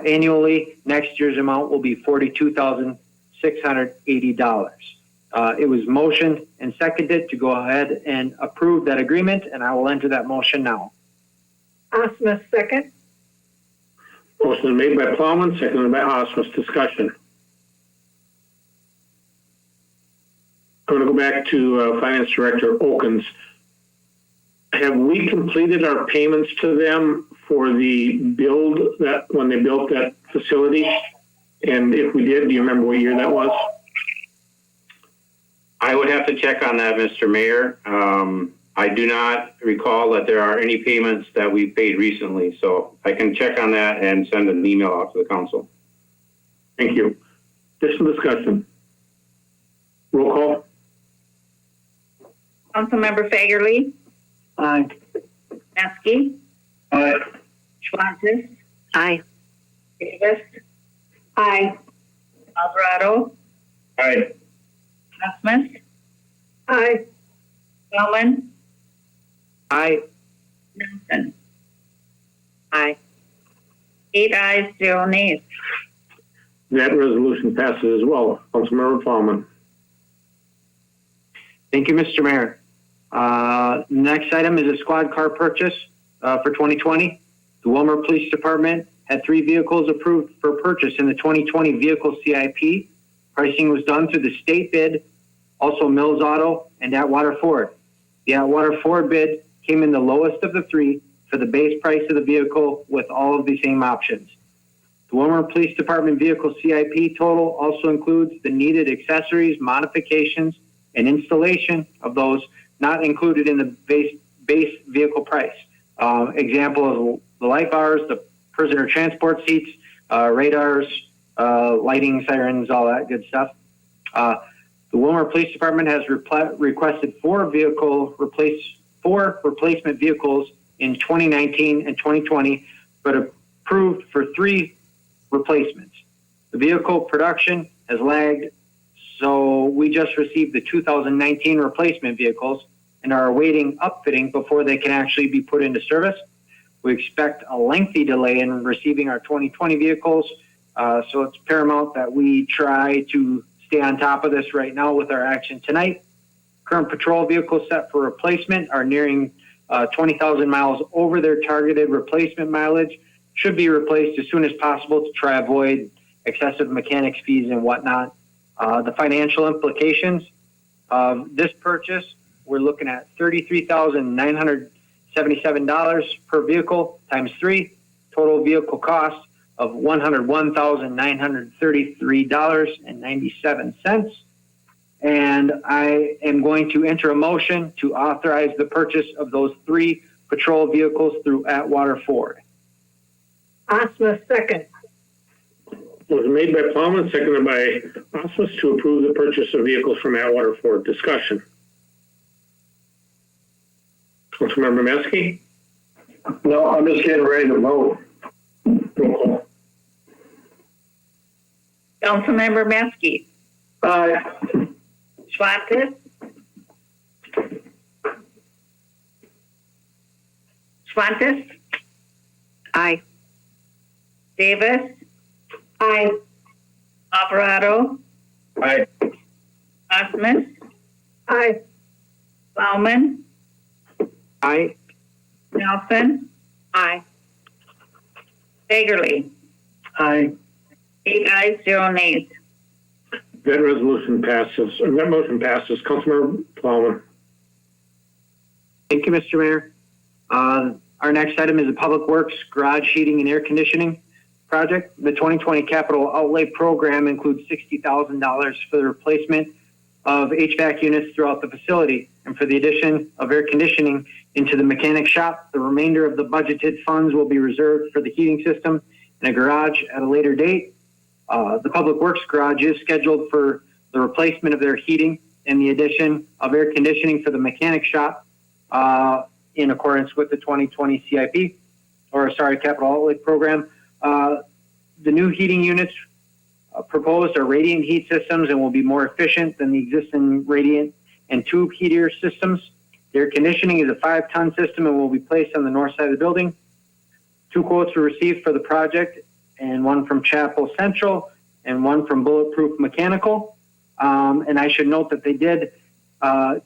annually. Next year's amount will be $42,680. It was motioned and seconded to go ahead and approve that agreement, and I will enter that motion now. Osmus, second. Motion made by Plowman, seconded by Osmus. Discussion. I'm going to go back to Finance Director Okens. Have we completed our payments to them for the build that when they built that facility? And if we did, do you remember what year that was? I would have to check on that, Mr. Mayor. I do not recall that there are any payments that we paid recently, so I can check on that and send an email out to the council. Thank you. Additional discussion. Roll call. Councilmember Fagerly. Aye. Maskey. Aye. Schwantes. Aye. Davis. Aye. Alvarado. Aye. Osmus. Aye. Bowman. Aye. Nelson. Aye. 8 ayes, 0 nays. That resolution passes as well. Councilmember Plowman. Thank you, Mr. Mayor. Next item is a squad car purchase for 2020. The Willmar Police Department had 3 vehicles approved for purchase in the 2020 vehicle CIP. Pricing was done through the state bid, also Mills Auto and Atwater Ford. The Atwater Ford bid came in the lowest of the 3 for the base price of the vehicle with all of the same options. The Willmar Police Department vehicle CIP total also includes the needed accessories, modifications, and installation of those not included in the base vehicle price. Example of the light bars, the prisoner transport seats, radars, lighting, sirens, all that good stuff. The Willmar Police Department has requested 4 replacement vehicles in 2019 and 2020, but approved for 3 replacements. The vehicle production has lagged, so we just received the 2019 replacement vehicles and are awaiting upfitting before they can actually be put into service. We expect a lengthy delay in receiving our 2020 vehicles, so it's paramount that we try to stay on top of this right now with our action tonight. Current patrol vehicles set for replacement are nearing 20,000 miles over their targeted replacement mileage, should be replaced as soon as possible to try avoid excessive mechanics fees and whatnot. The financial implications of this purchase, we're looking at $33,977 per vehicle times 3, total vehicle cost of $101,933.97. And I am going to enter a motion to authorize the purchase of those 3 patrol vehicles through Atwater Ford. Osmus, second. Was made by Plowman, seconded by Osmus to approve the purchase of vehicles from Atwater Ford. Discussion. Councilmember Maskey? No, I'm just getting ready to vote. Roll call. Councilmember Maskey. Aye. Schwantes. Schwantes. Aye. Davis. Aye. Alvarado. Aye. Osmus. Aye. Plowman. Aye. Nelson. Aye. Fagerly. Aye. 8 ayes, 0 nays. That resolution passes. That motion passes. Councilmember Plowman. Thank you, Mr. Mayor. Our next item is the Public Works Garage Heating and Air Conditioning Project. The 2020 Capital Outlay Program includes $60,000 for the replacement of HVAC units throughout the facility and for the addition of air conditioning into the mechanic shop. The remainder of the budgeted funds will be reserved for the heating system in a garage at a later date. The Public Works Garage is scheduled for the replacement of their heating and the addition of air conditioning for the mechanic shop in accordance with the 2020 CIP, Capital Outlay Program. The new heating units proposed are radiant heat systems and will be more efficient than the existing radiant and tube heater systems. The air conditioning is a 5-ton system and will be placed on the north side of the building. 2 quotes were received for the project, and one from Chapel Central and one from Bulletproof Mechanical. And I should note that they did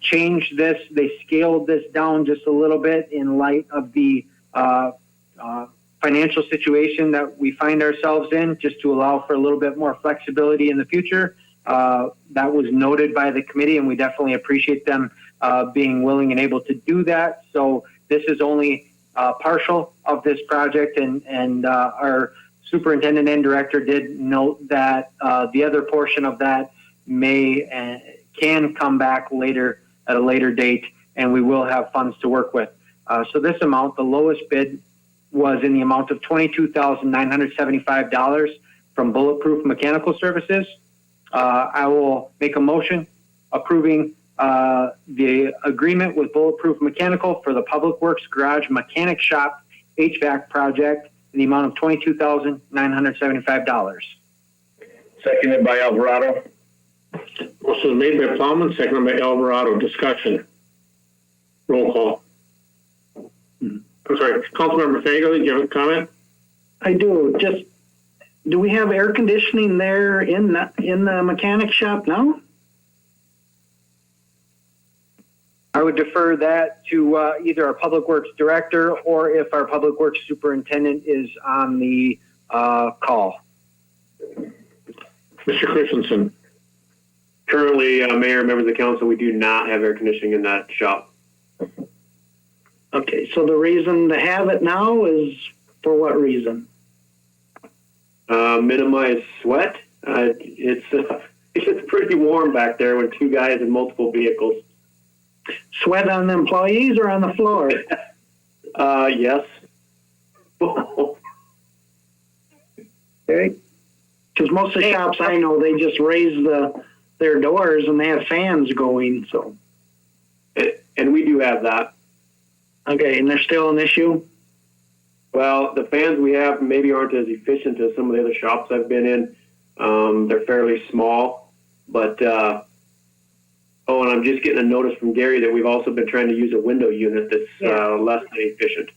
change this. They scaled this down just a little bit in light of the financial situation that we find ourselves in, just to allow for a little bit more flexibility in the future. That was noted by the committee, and we definitely appreciate them being willing and able to do that. So this is only partial of this project, and our superintendent and director did note that the other portion of that can come back later at a later date, and we will have funds to work with. So this amount, the lowest bid, was in the amount of $22,975 from Bulletproof Mechanical Services. I will make a motion approving the agreement with Bulletproof Mechanical for the Public Works Garage Mechanic Shop HVAC project in the amount of $22,975. Seconded by Alvarado. Motion made by Plowman, seconded by Alvarado. Discussion. Roll call. I'm sorry, Councilmember Fagerly, do you have a comment? I do. Just, do we have air conditioning there in the mechanic shop now? I would defer that to either our Public Works Director or if our Public Works Superintendent is on the call. Mr. Christensen. Currently, Mayor, members of the council, we do not have air conditioning in that shop. Okay, so the reason to have it now is for what reason? Minimize sweat. It's pretty warm back there with 2 guys in multiple vehicles. Sweat on the employees or on the floor? Yes. Okay. Because most of the shops I know, they just raise their doors and they have fans going. So. And we do have that. Okay, and there's still an issue? Well, the fans we have maybe aren't as efficient as some of the other shops I've been in. They're fairly small, but and I'm just getting a notice from Gary that we've also been trying to use a window unit that's less than efficient.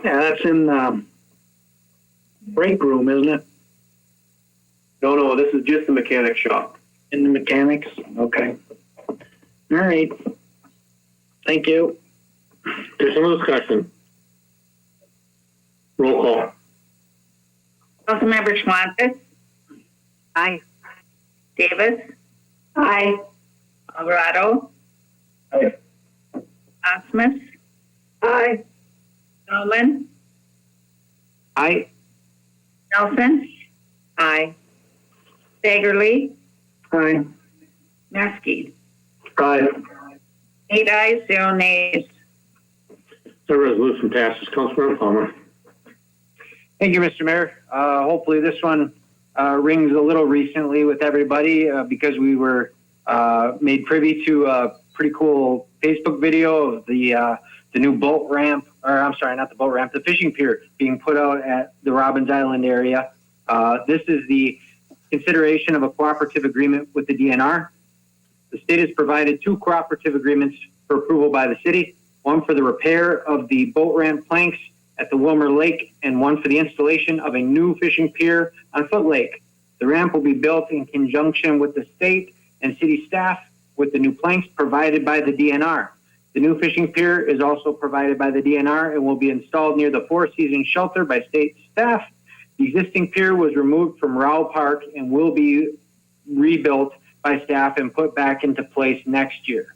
Yeah, that's in the break room, isn't it? No, this is just the mechanic shop. In the mechanics? Okay. All right. Thank you. There's no discussion. Roll call. Councilmember Schwantes. Aye. Davis. Aye. Alvarado. Aye. Osmus. Aye. Nolan. Aye. Nelson. Aye. Fagerly. Aye. Maskey. Aye. 8 ayes, 0 nays. The resolution passes. Councilmember Palmer. Thank you, Mr. Mayor. Hopefully this one rings a little recently with everybody because we were made privy to a pretty cool Facebook video of the new boat ramp, or I'm sorry, not the boat ramp, the fishing pier being put out at the Robbins Island area. This is the consideration of a cooperative agreement with the DNR. The state has provided 2 cooperative agreements for approval by the city, one for the repair of the boat ramp planks at the Willmar Lake and one for the installation of a new fishing pier on Foot Lake. The ramp will be built in conjunction with the state and city staff with the new planks provided by the DNR. The new fishing pier is also provided by the DNR and will be installed near the Four Seasons shelter by state staff. The existing pier was removed from Rowell Park and will be rebuilt by staff and put back into place next year.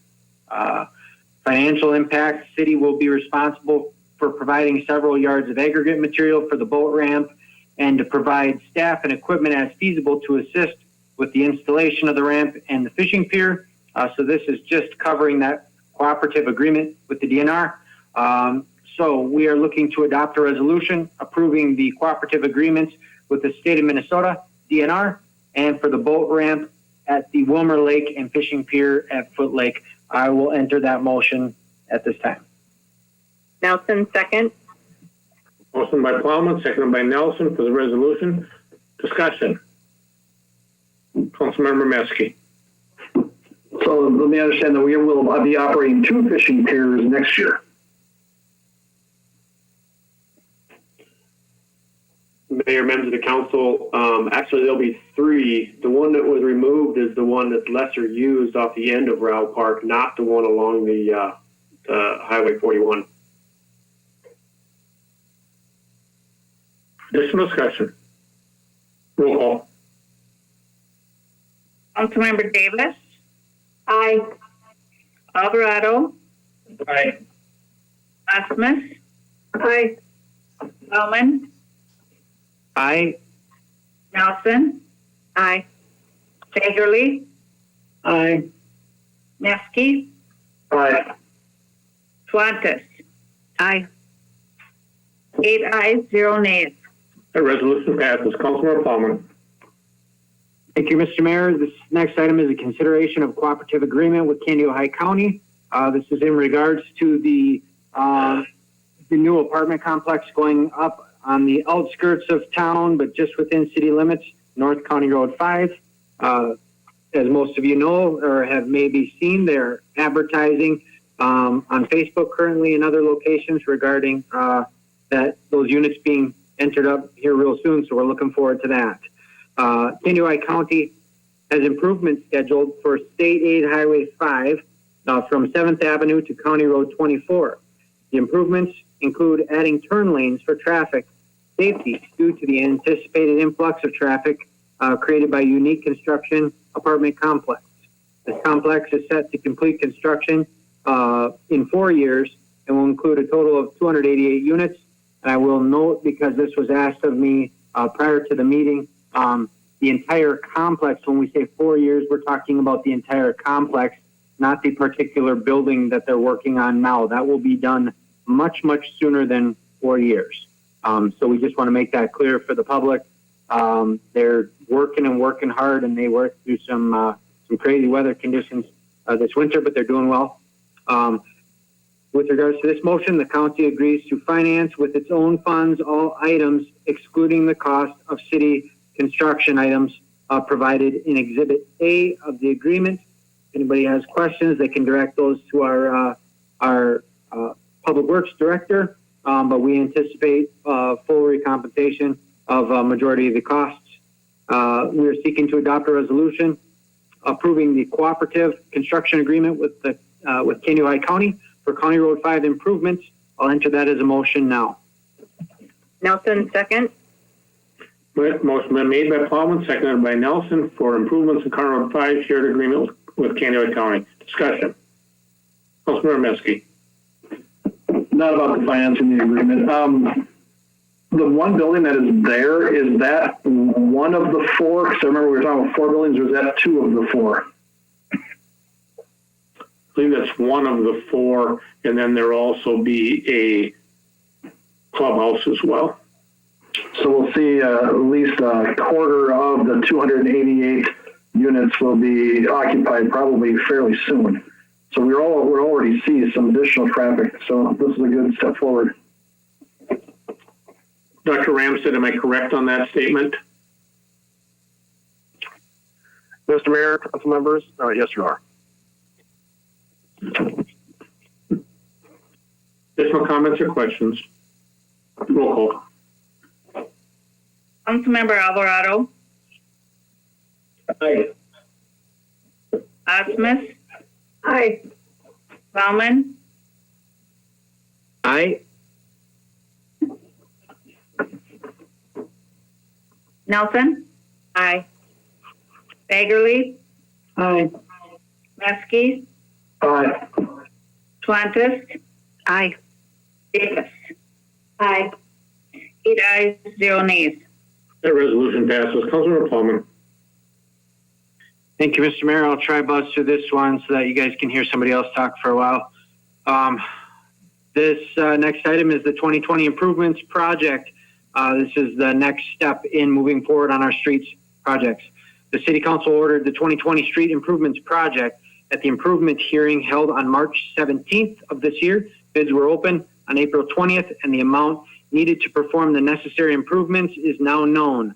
Financial impact, the city will be responsible for providing several yards of aggregate material for the boat ramp and to provide staff and equipment as feasible to assist with the installation of the ramp and the fishing pier. So this is just covering that cooperative agreement with the DNR. So we are looking to adopt a resolution approving the cooperative agreements with the state of Minnesota, DNR, and for the boat ramp at the Willmar Lake and fishing pier at Foot Lake. I will enter that motion at this time. Nelson, second. Motion by Plowman, seconded by Nelson for the resolution. Discussion. Councilmember Metzke. So let me understand that we will be operating 2 fishing piers next year. Mayor, members of the council, actually there'll be 3. The one that was removed is the one that's lesser used off the end of Rowell Park, not the one along the Highway 41. Additional discussion. Roll call. Councilmember Davis, Aye. Alvarado, Aye. Asmus, Aye. Bowman, Aye. Nelson, Aye. Fagerly, Aye. Metzke, Aye. Schwantes. Aye. 8 ayes, 0 nays. The resolution passes. Councilmember Palmer. Thank you, Mr. Mayor. This next item is a consideration of cooperative agreement with Candy Ohio County. This is in regards to the new apartment complex going up on the outskirts of town, but just within city limits, North County Road 5. As most of you know or have maybe seen, they're advertising on Facebook currently and other locations regarding that those units being entered up here real soon. So we're looking forward to that. Kenai County has improvements scheduled for State Aid Highway 5 from 7th Avenue to County Road 24. The improvements include adding turn lanes for traffic safety due to the anticipated influx of traffic created by unique construction apartment complex. This complex is set to complete construction in 4 years and will include a total of 288 units. And I will note, because this was asked of me prior to the meeting, the entire complex, when we say 4 years, we're talking about the entire complex, not the particular building that they're working on now. That will be done much, much sooner than 4 years. So we just want to make that clear for the public. They're working and working hard, and they worked through some crazy weather conditions this winter, but they're doing well. With regards to this motion, the county agrees to finance with its own funds all items excluding the cost of city construction items provided in Exhibit A of the agreement. If anybody has questions, they can direct those to our Public Works Director, but we anticipate full recompensation of a majority of the costs. We are seeking to adopt a resolution approving the cooperative construction agreement with Kenai County for County Road 5 improvements. I'll enter that as a motion now. Nelson, second. Motion been made by Plowman, seconded by Nelson for improvements in County Road 5 shared agreement with Canada County. Discussion. Councilmember Metzke. Not about the financing the agreement. The one building that is there, is that one of the 4? Because I remember we were talking about 4 buildings, or is that 2 of the 4? believe that's one of the 4, and then there'll also be a clubhouse as well. So we'll see at least a quarter of the 288 units will be occupied probably fairly soon. So we're already see some additional traffic. So this is a good step forward. Dr. Ramsden, am I correct on that statement? Mr. Mayor, council members, yes, you are. Additional comments or questions? Roll call. Councilmember Alvarado, Aye. Osmus, Aye. Bauman, Aye. Nelson. Aye. Bagerly, Aye. Maskey, Aye. Schwantes, Aye. Davis. Aye. 8 ayes, 0 nays. That resolution passes. Councilmember Plowman. Thank you, Mr. Mayor. I'll try buzz through this one so that you guys can hear somebody else talk for a while. This next item is the 2020 improvements project. This is the next step in moving forward on our streets projects. The City Council ordered the 2020 street improvements project at the improvement hearing held on March 17th of this year. Bids were open on April 20th, and the amount needed to perform the necessary improvements is now known.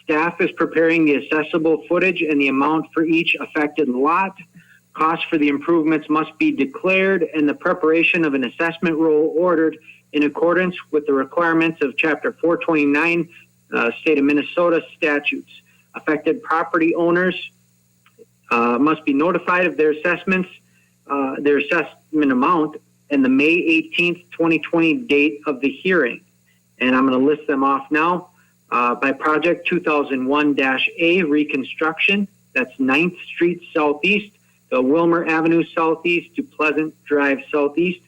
Staff is preparing the accessible footage and the amount for each affected lot. Costs for the improvements must be declared, and the preparation of an assessment roll ordered in accordance with the requirements of Chapter 429 State of Minnesota statutes. Affected property owners must be notified of their assessment amount, and the May 18th, 2020 date of the hearing. And I'm going to list them off now. By project 2001-A reconstruction, that's 9th Street Southeast, the Willmar Avenue Southeast to Pleasant Drive Southeast.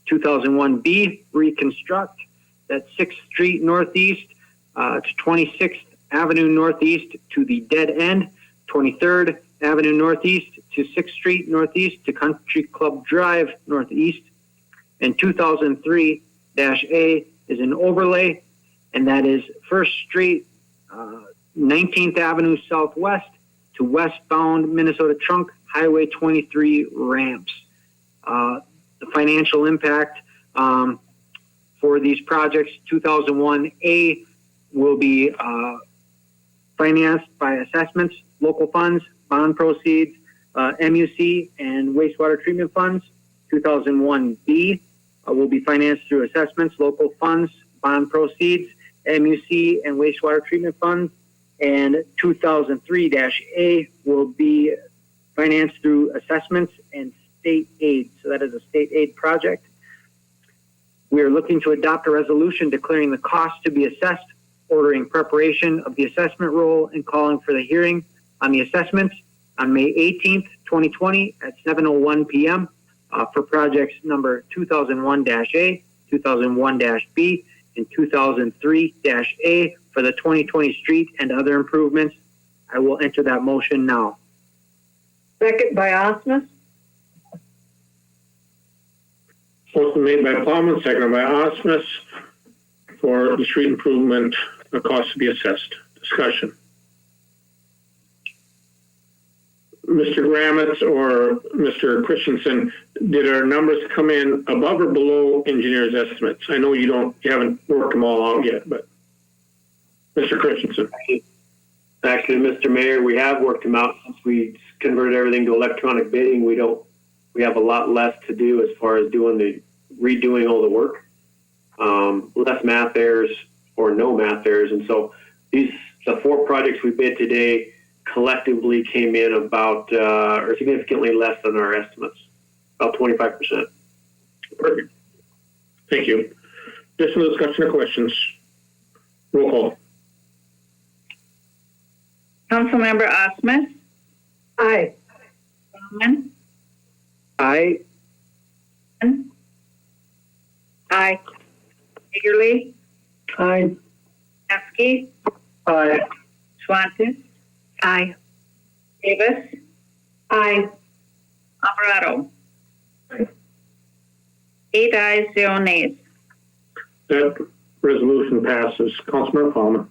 2001-B reconstruct, that's 6th Street Northeast to 26th Avenue Northeast to the dead end. 23rd Avenue Northeast to 6th Street Northeast to Country Club Drive Northeast. And 2003-A is an overlay, and that is 1st Street, 19th Avenue Southwest to westbound Minnesota Trunk Highway 23 ramps. The financial impact for these projects, 2001-A will be financed by assessments, local funds, bond proceeds, MUC, and wastewater treatment funds. 2001-B will be financed through assessments, local funds, bond proceeds, MUC, and wastewater treatment funds. And 2003-A will be financed through assessments and state aid. So that is a state aid project. We are looking to adopt a resolution declaring the cost to be assessed, ordering preparation of the assessment roll, and calling for the hearing on the assessments on May 18th, 2020 at 7:01 p.m. For projects number 2001-A, 2001-B, and 2003-A for the 2020 street and other improvements. I will enter that motion now. Second by Osmus. Motion made by Plowman, seconded by Osmus for the street improvement cost to be assessed. Discussion. Mr. Gramitz or Mr. Christensen, did our numbers come in above or below engineers' estimates? I know you haven't worked them all out yet, but Mr. Christensen. Actually, Mr. Mayor, we have worked them out since we converted everything to electronic bidding. We have a lot less to do as far as redoing all the work. Less math errors or no math errors. And so the 4 projects we bid today collectively came in about or significantly less than our estimates, about 25%. Perfect. Thank you. Additional discussion or questions? Roll call. Councilmember Osmus, Aye. Bauman, Aye. Aye. Bagerly, Aye. Maskey, Aye. Schwantes, Aye. Davis, Aye. Alvarado. 8 ayes, 0 nays. That resolution passes. Councilmember Palmer.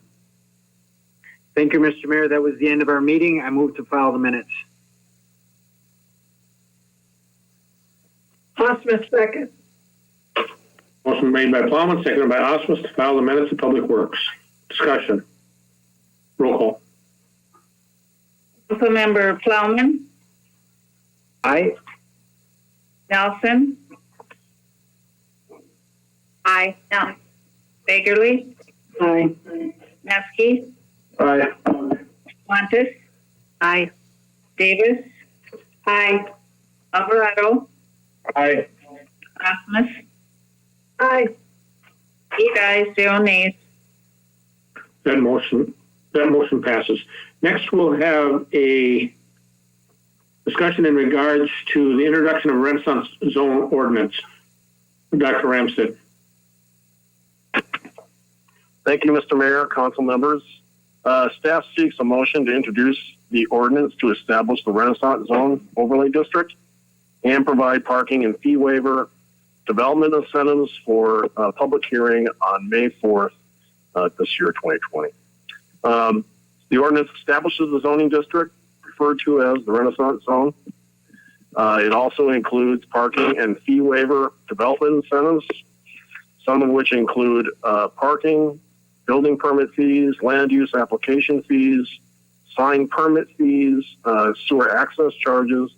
Thank you, Mr. Mayor. That was the end of our meeting. I move to file the minutes. Osmus, second. Motion made by Plowman, seconded by Osmus to file the minutes of Public Works. Discussion. Roll call. Councilmember Plowman, Aye. Nelson, Aye. no. Bakerly, Aye. Maskey, Aye. Montes, Aye. Davis, Aye. Alvarado, Aye. Osmus, Aye. 8 ayes, 0 nays. That motion passes. Next, we'll have a discussion in regards to the introduction of Renaissance Zone Ordinance. Dr. Ramstead. Thank you, Mr. Mayor, council members. Staff seeks a motion to introduce the ordinance to establish the Renaissance Zone Overlay District and provide parking and fee waiver development incentives for public hearing on May 4th this year, 2020. The ordinance establishes the zoning district referred to as the Renaissance Zone. It also includes parking and fee waiver development incentives, some of which include parking, building permit fees, land use application fees, sign permit fees, sewer access charges,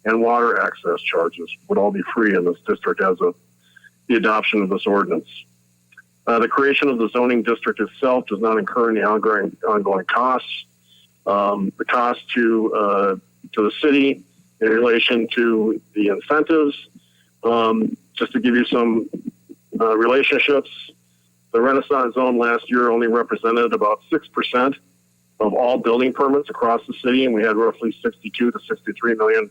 and water access charges would all be free in this district as of the adoption of this ordinance. The creation of the zoning district itself does not incur any ongoing costs. The cost to the city in relation to the incentives, just to give you some relationships, the Renaissance Zone last year only represented about 6% of all building permits across the city, and we had roughly $62 to $63 million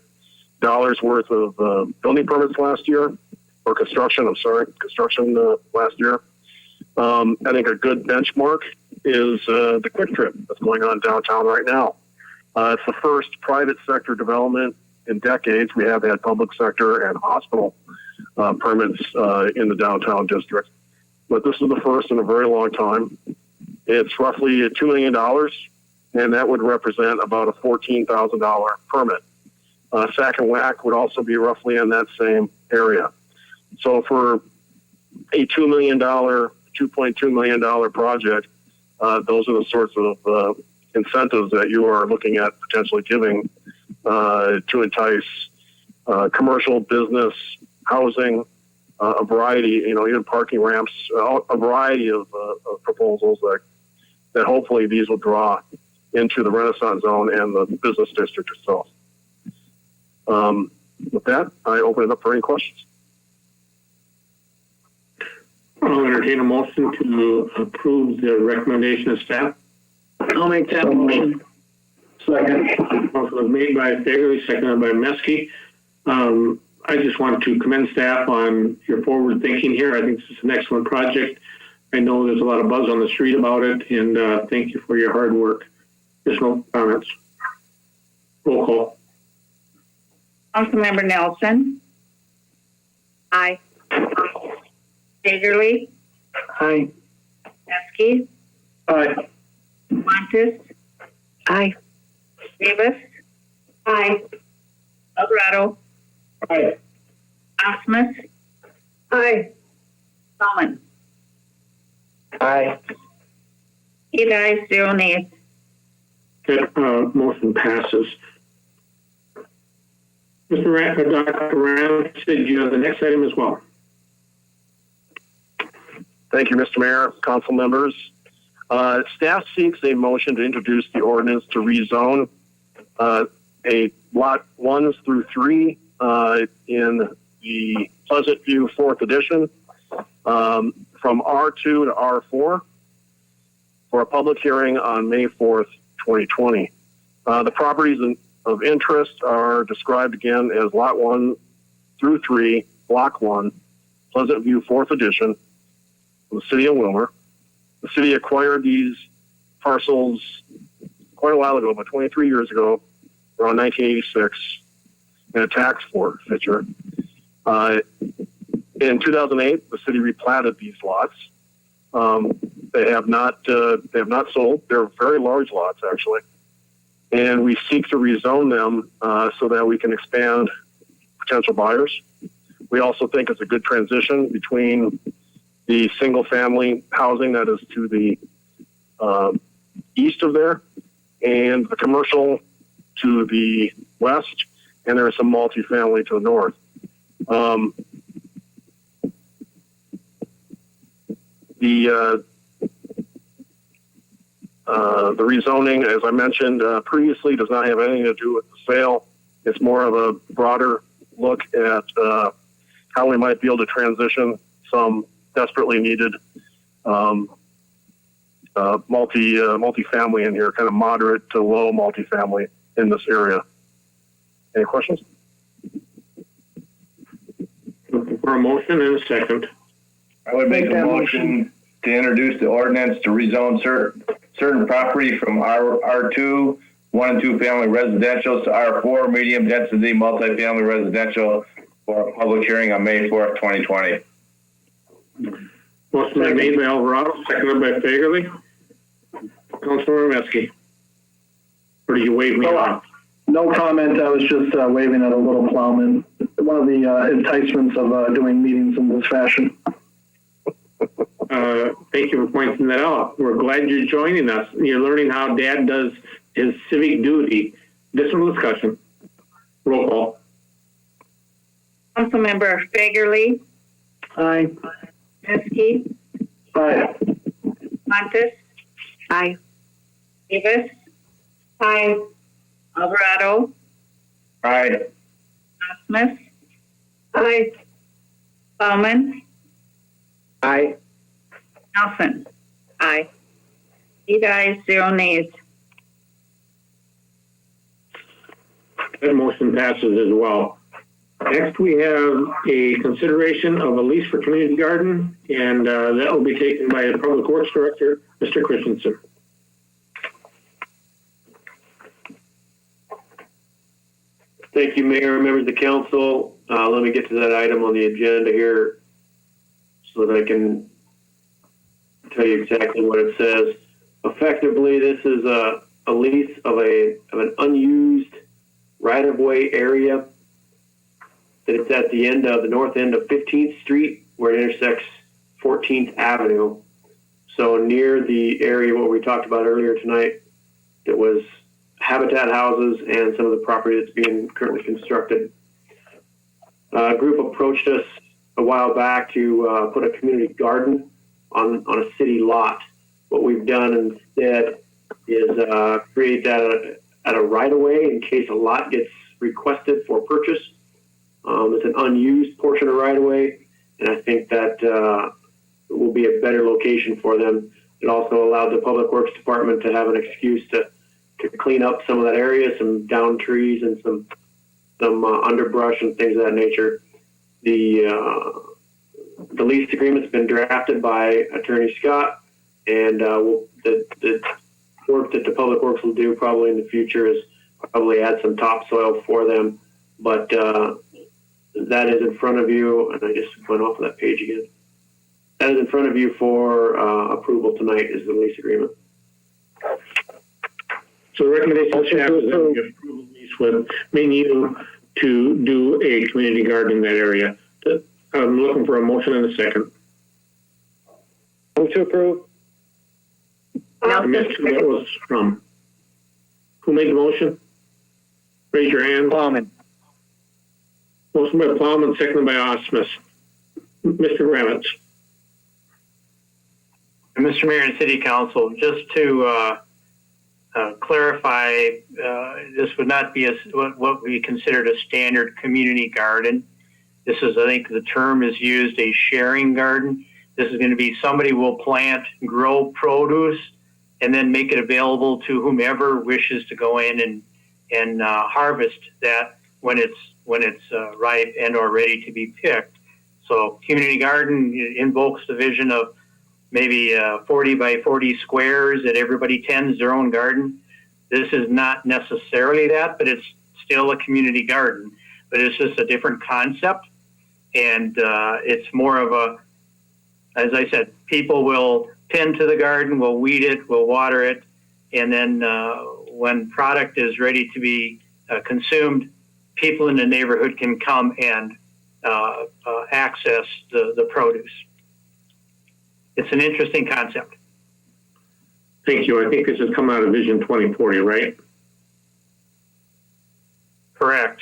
worth of building permits last year, or construction last year. I think a good benchmark is the Quick Trip that's going on downtown right now. It's the first private sector development in decades. We have had public sector and hospital permits in the downtown district, but this is the first in a very long time. It's roughly $2 million, and that would represent about a $14,000 permit. Sac and Whack would also be roughly in that same area. So for a $2.2 million project, those are the sorts of incentives that you are looking at potentially giving to entice commercial business, housing, a variety, even parking ramps, a variety of proposals that hopefully these will draw into the Renaissance Zone and the business district itself. With that, I open it up for any questions. I'll entertain a motion to approve the recommendation of staff. I'll make that motion. Second. Motion was made by Bailey, seconded by Meskey. I just want to commend staff on your forward thinking here. I think this is an excellent project. I know there's a lot of buzz on the street about it, and thank you for your hard work. Additional comments? Roll call. Councilmember Nelson, Aye. Bakerly, Aye. Maskey, Aye. Montes, Aye. Davis, Aye. Alvarado, Aye. Osmus, Aye. Bauman. Aye. 8 ayes, 0 nays. That motion passes. Dr. Ramstead, you have the next item as well. Thank you, Mr. Mayor, council members. Staff seeks a motion to introduce the ordinance to rezone a lot 1 through 3 in the Pleasant View 4th Edition from R2 to R4 for a public hearing on May 4th, 2020. The properties of interest are described again as Lot 1 through 3, Block 1, Pleasant View 4th Edition, from the city of Willmar. The city acquired these parcels quite a while ago, about 23 years ago, around 1986, in a tax forfeiture. In 2008, the city replatted these lots. They have not sold. They're very large lots, actually. And we seek to rezone them so that we can expand potential buyers. We also think it's a good transition between the single-family housing that is to the east of there and the commercial to the west, and there is some multifamily to the north. The rezoning, as I mentioned previously, does not have anything to do with the sale. It's more of a broader look at how we might be able to transition some desperately needed multifamily in here, kind of moderate to low multifamily in this area. Any questions? Looking for a motion and a second. I would make a motion to introduce the ordinance to rezone certain property from R2, 1 and 2 family residential, to R4, medium density multifamily residential, for a public hearing on May 4th, 2020. Motion been made by Alvarado, seconded by Fagerly. Councilor Metzke. Or do you wave me off? No comment. I was just waving at a little plowman. One of the enticements of doing meetings in this fashion. Thank you for pointing that out. We're glad you're joining us. You're learning how Dad does his civic duty. Additional discussion. Roll call. Councilmember Fagerly. Aye. Miskey. Aye. Montes. Aye. Davis. Aye. Alvarado. Aye. Smith. Aye. Bowman. Aye. Nelson. Aye. 8 ayes, 0 nays. That motion passes as well. Next, we have a consideration of a lease for community garden, and that will be taken by the Public Works Director, Mr. Christensen. Thank you, Mayor, members of the council. Let me get to that item on the agenda here so that I can tell you exactly what it says. Effectively, this is a lease of an unused right-of-way area that it's at the end of the north end of 15th Street where it intersects 14th Avenue. So near the area what we talked about earlier tonight, it was habitat houses and some of the property that's being currently constructed. A group approached us a while back to put a community garden on a city lot. What we've done instead is create that at a right-of-way in case a lot gets requested for purchase. It's an unused portion of right-of-way, and I think that will be a better location for them. It also allowed the Public Works Department to have an excuse to clean up some of that area, some downed trees and some underbrush and things of that nature. The lease agreement's been drafted by Attorney Scott, and the work that the Public Works will do probably in the future is probably add some topsoil for them. But that is in front of you, and I just went off of that page again. That is in front of you for approval tonight is the lease agreement. So the recommendation of staff is that we approve the lease with menu to do a community garden in that area. I'm looking for a motion and a second. Move to approve. I missed who that was from. Who made the motion? Raise your hand. Plowman. Motion by Plowman, seconded by Osmus. Mr. Gramitz. Mr. Mayor and City Council, just to clarify, this would not be what we considered a standard community garden. This is, I think the term is used, a sharing garden. This is going to be somebody will plant, grow produce, and then make it available to whomever wishes to go in and harvest that when it's ripe and or ready to be picked. So community garden invokes the vision of maybe 40 by 40 squares that everybody tends their own garden. This is not necessarily that, but it's still a community garden. But it's just a different concept. And it's more of a, as I said, people will tend to the garden, will weed it, will water it, and then when product is ready to be consumed, people in the neighborhood can come and access the produce. It's an interesting concept. Thank you. I think this has come out of Vision 2040, right? Correct.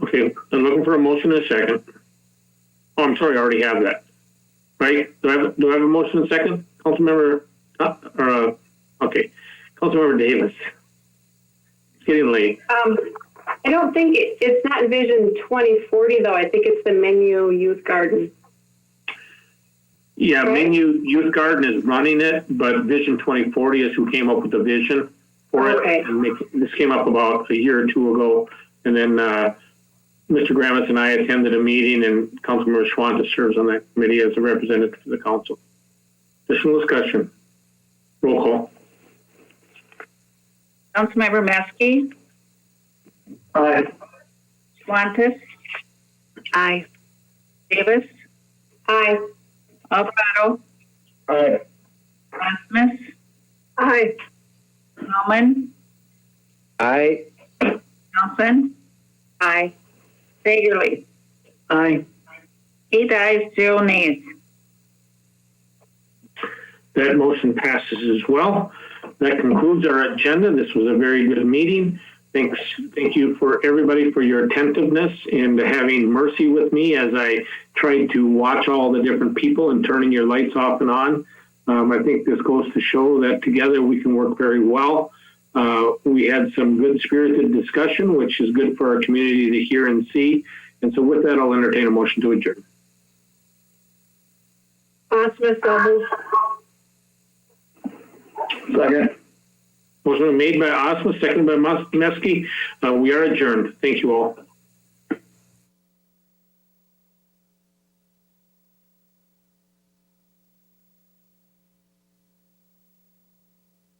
Okay, I'm looking for a motion and a second. Oh, I'm sorry, I already have that. Right? Do I have a motion and a second? Councilmember, okay. Councilmember Davis. It's getting late. I don't think it's not Vision 2040 though. I think it's the Menu Youth Garden. Yeah, Right? Menu Youth Garden is running it, but Vision 2040 is who came up with the vision for Okay. it. And this came up about a year or two ago. And then Mr. Gramis and I attended a meeting, and Councilmember Schwanta serves on that committee as a representative to the council. Additional discussion. Roll call. Councilmember Maskey, Aye. Schwantes, Aye. Davis, Aye. Alvarado, Aye. Smith, Aye. Bauman, Aye. Nelson, Aye. Fagerly. Aye. 8 ayes, 0 nays. That motion passes as well. That concludes our agenda. This was a very good meeting. Thank you for everybody for your attentiveness and having mercy with me as I tried to watch all the different people and turning your lights off and on. I think this goes to show that together we can work very well. We had some good spirited discussion, which is good for our community to hear and see. And so with that, I'll entertain a motion to adjourn. Osmus, so moved. Second. Motion made by Osmus, seconded by Meskey. We are adjourned. Thank you all.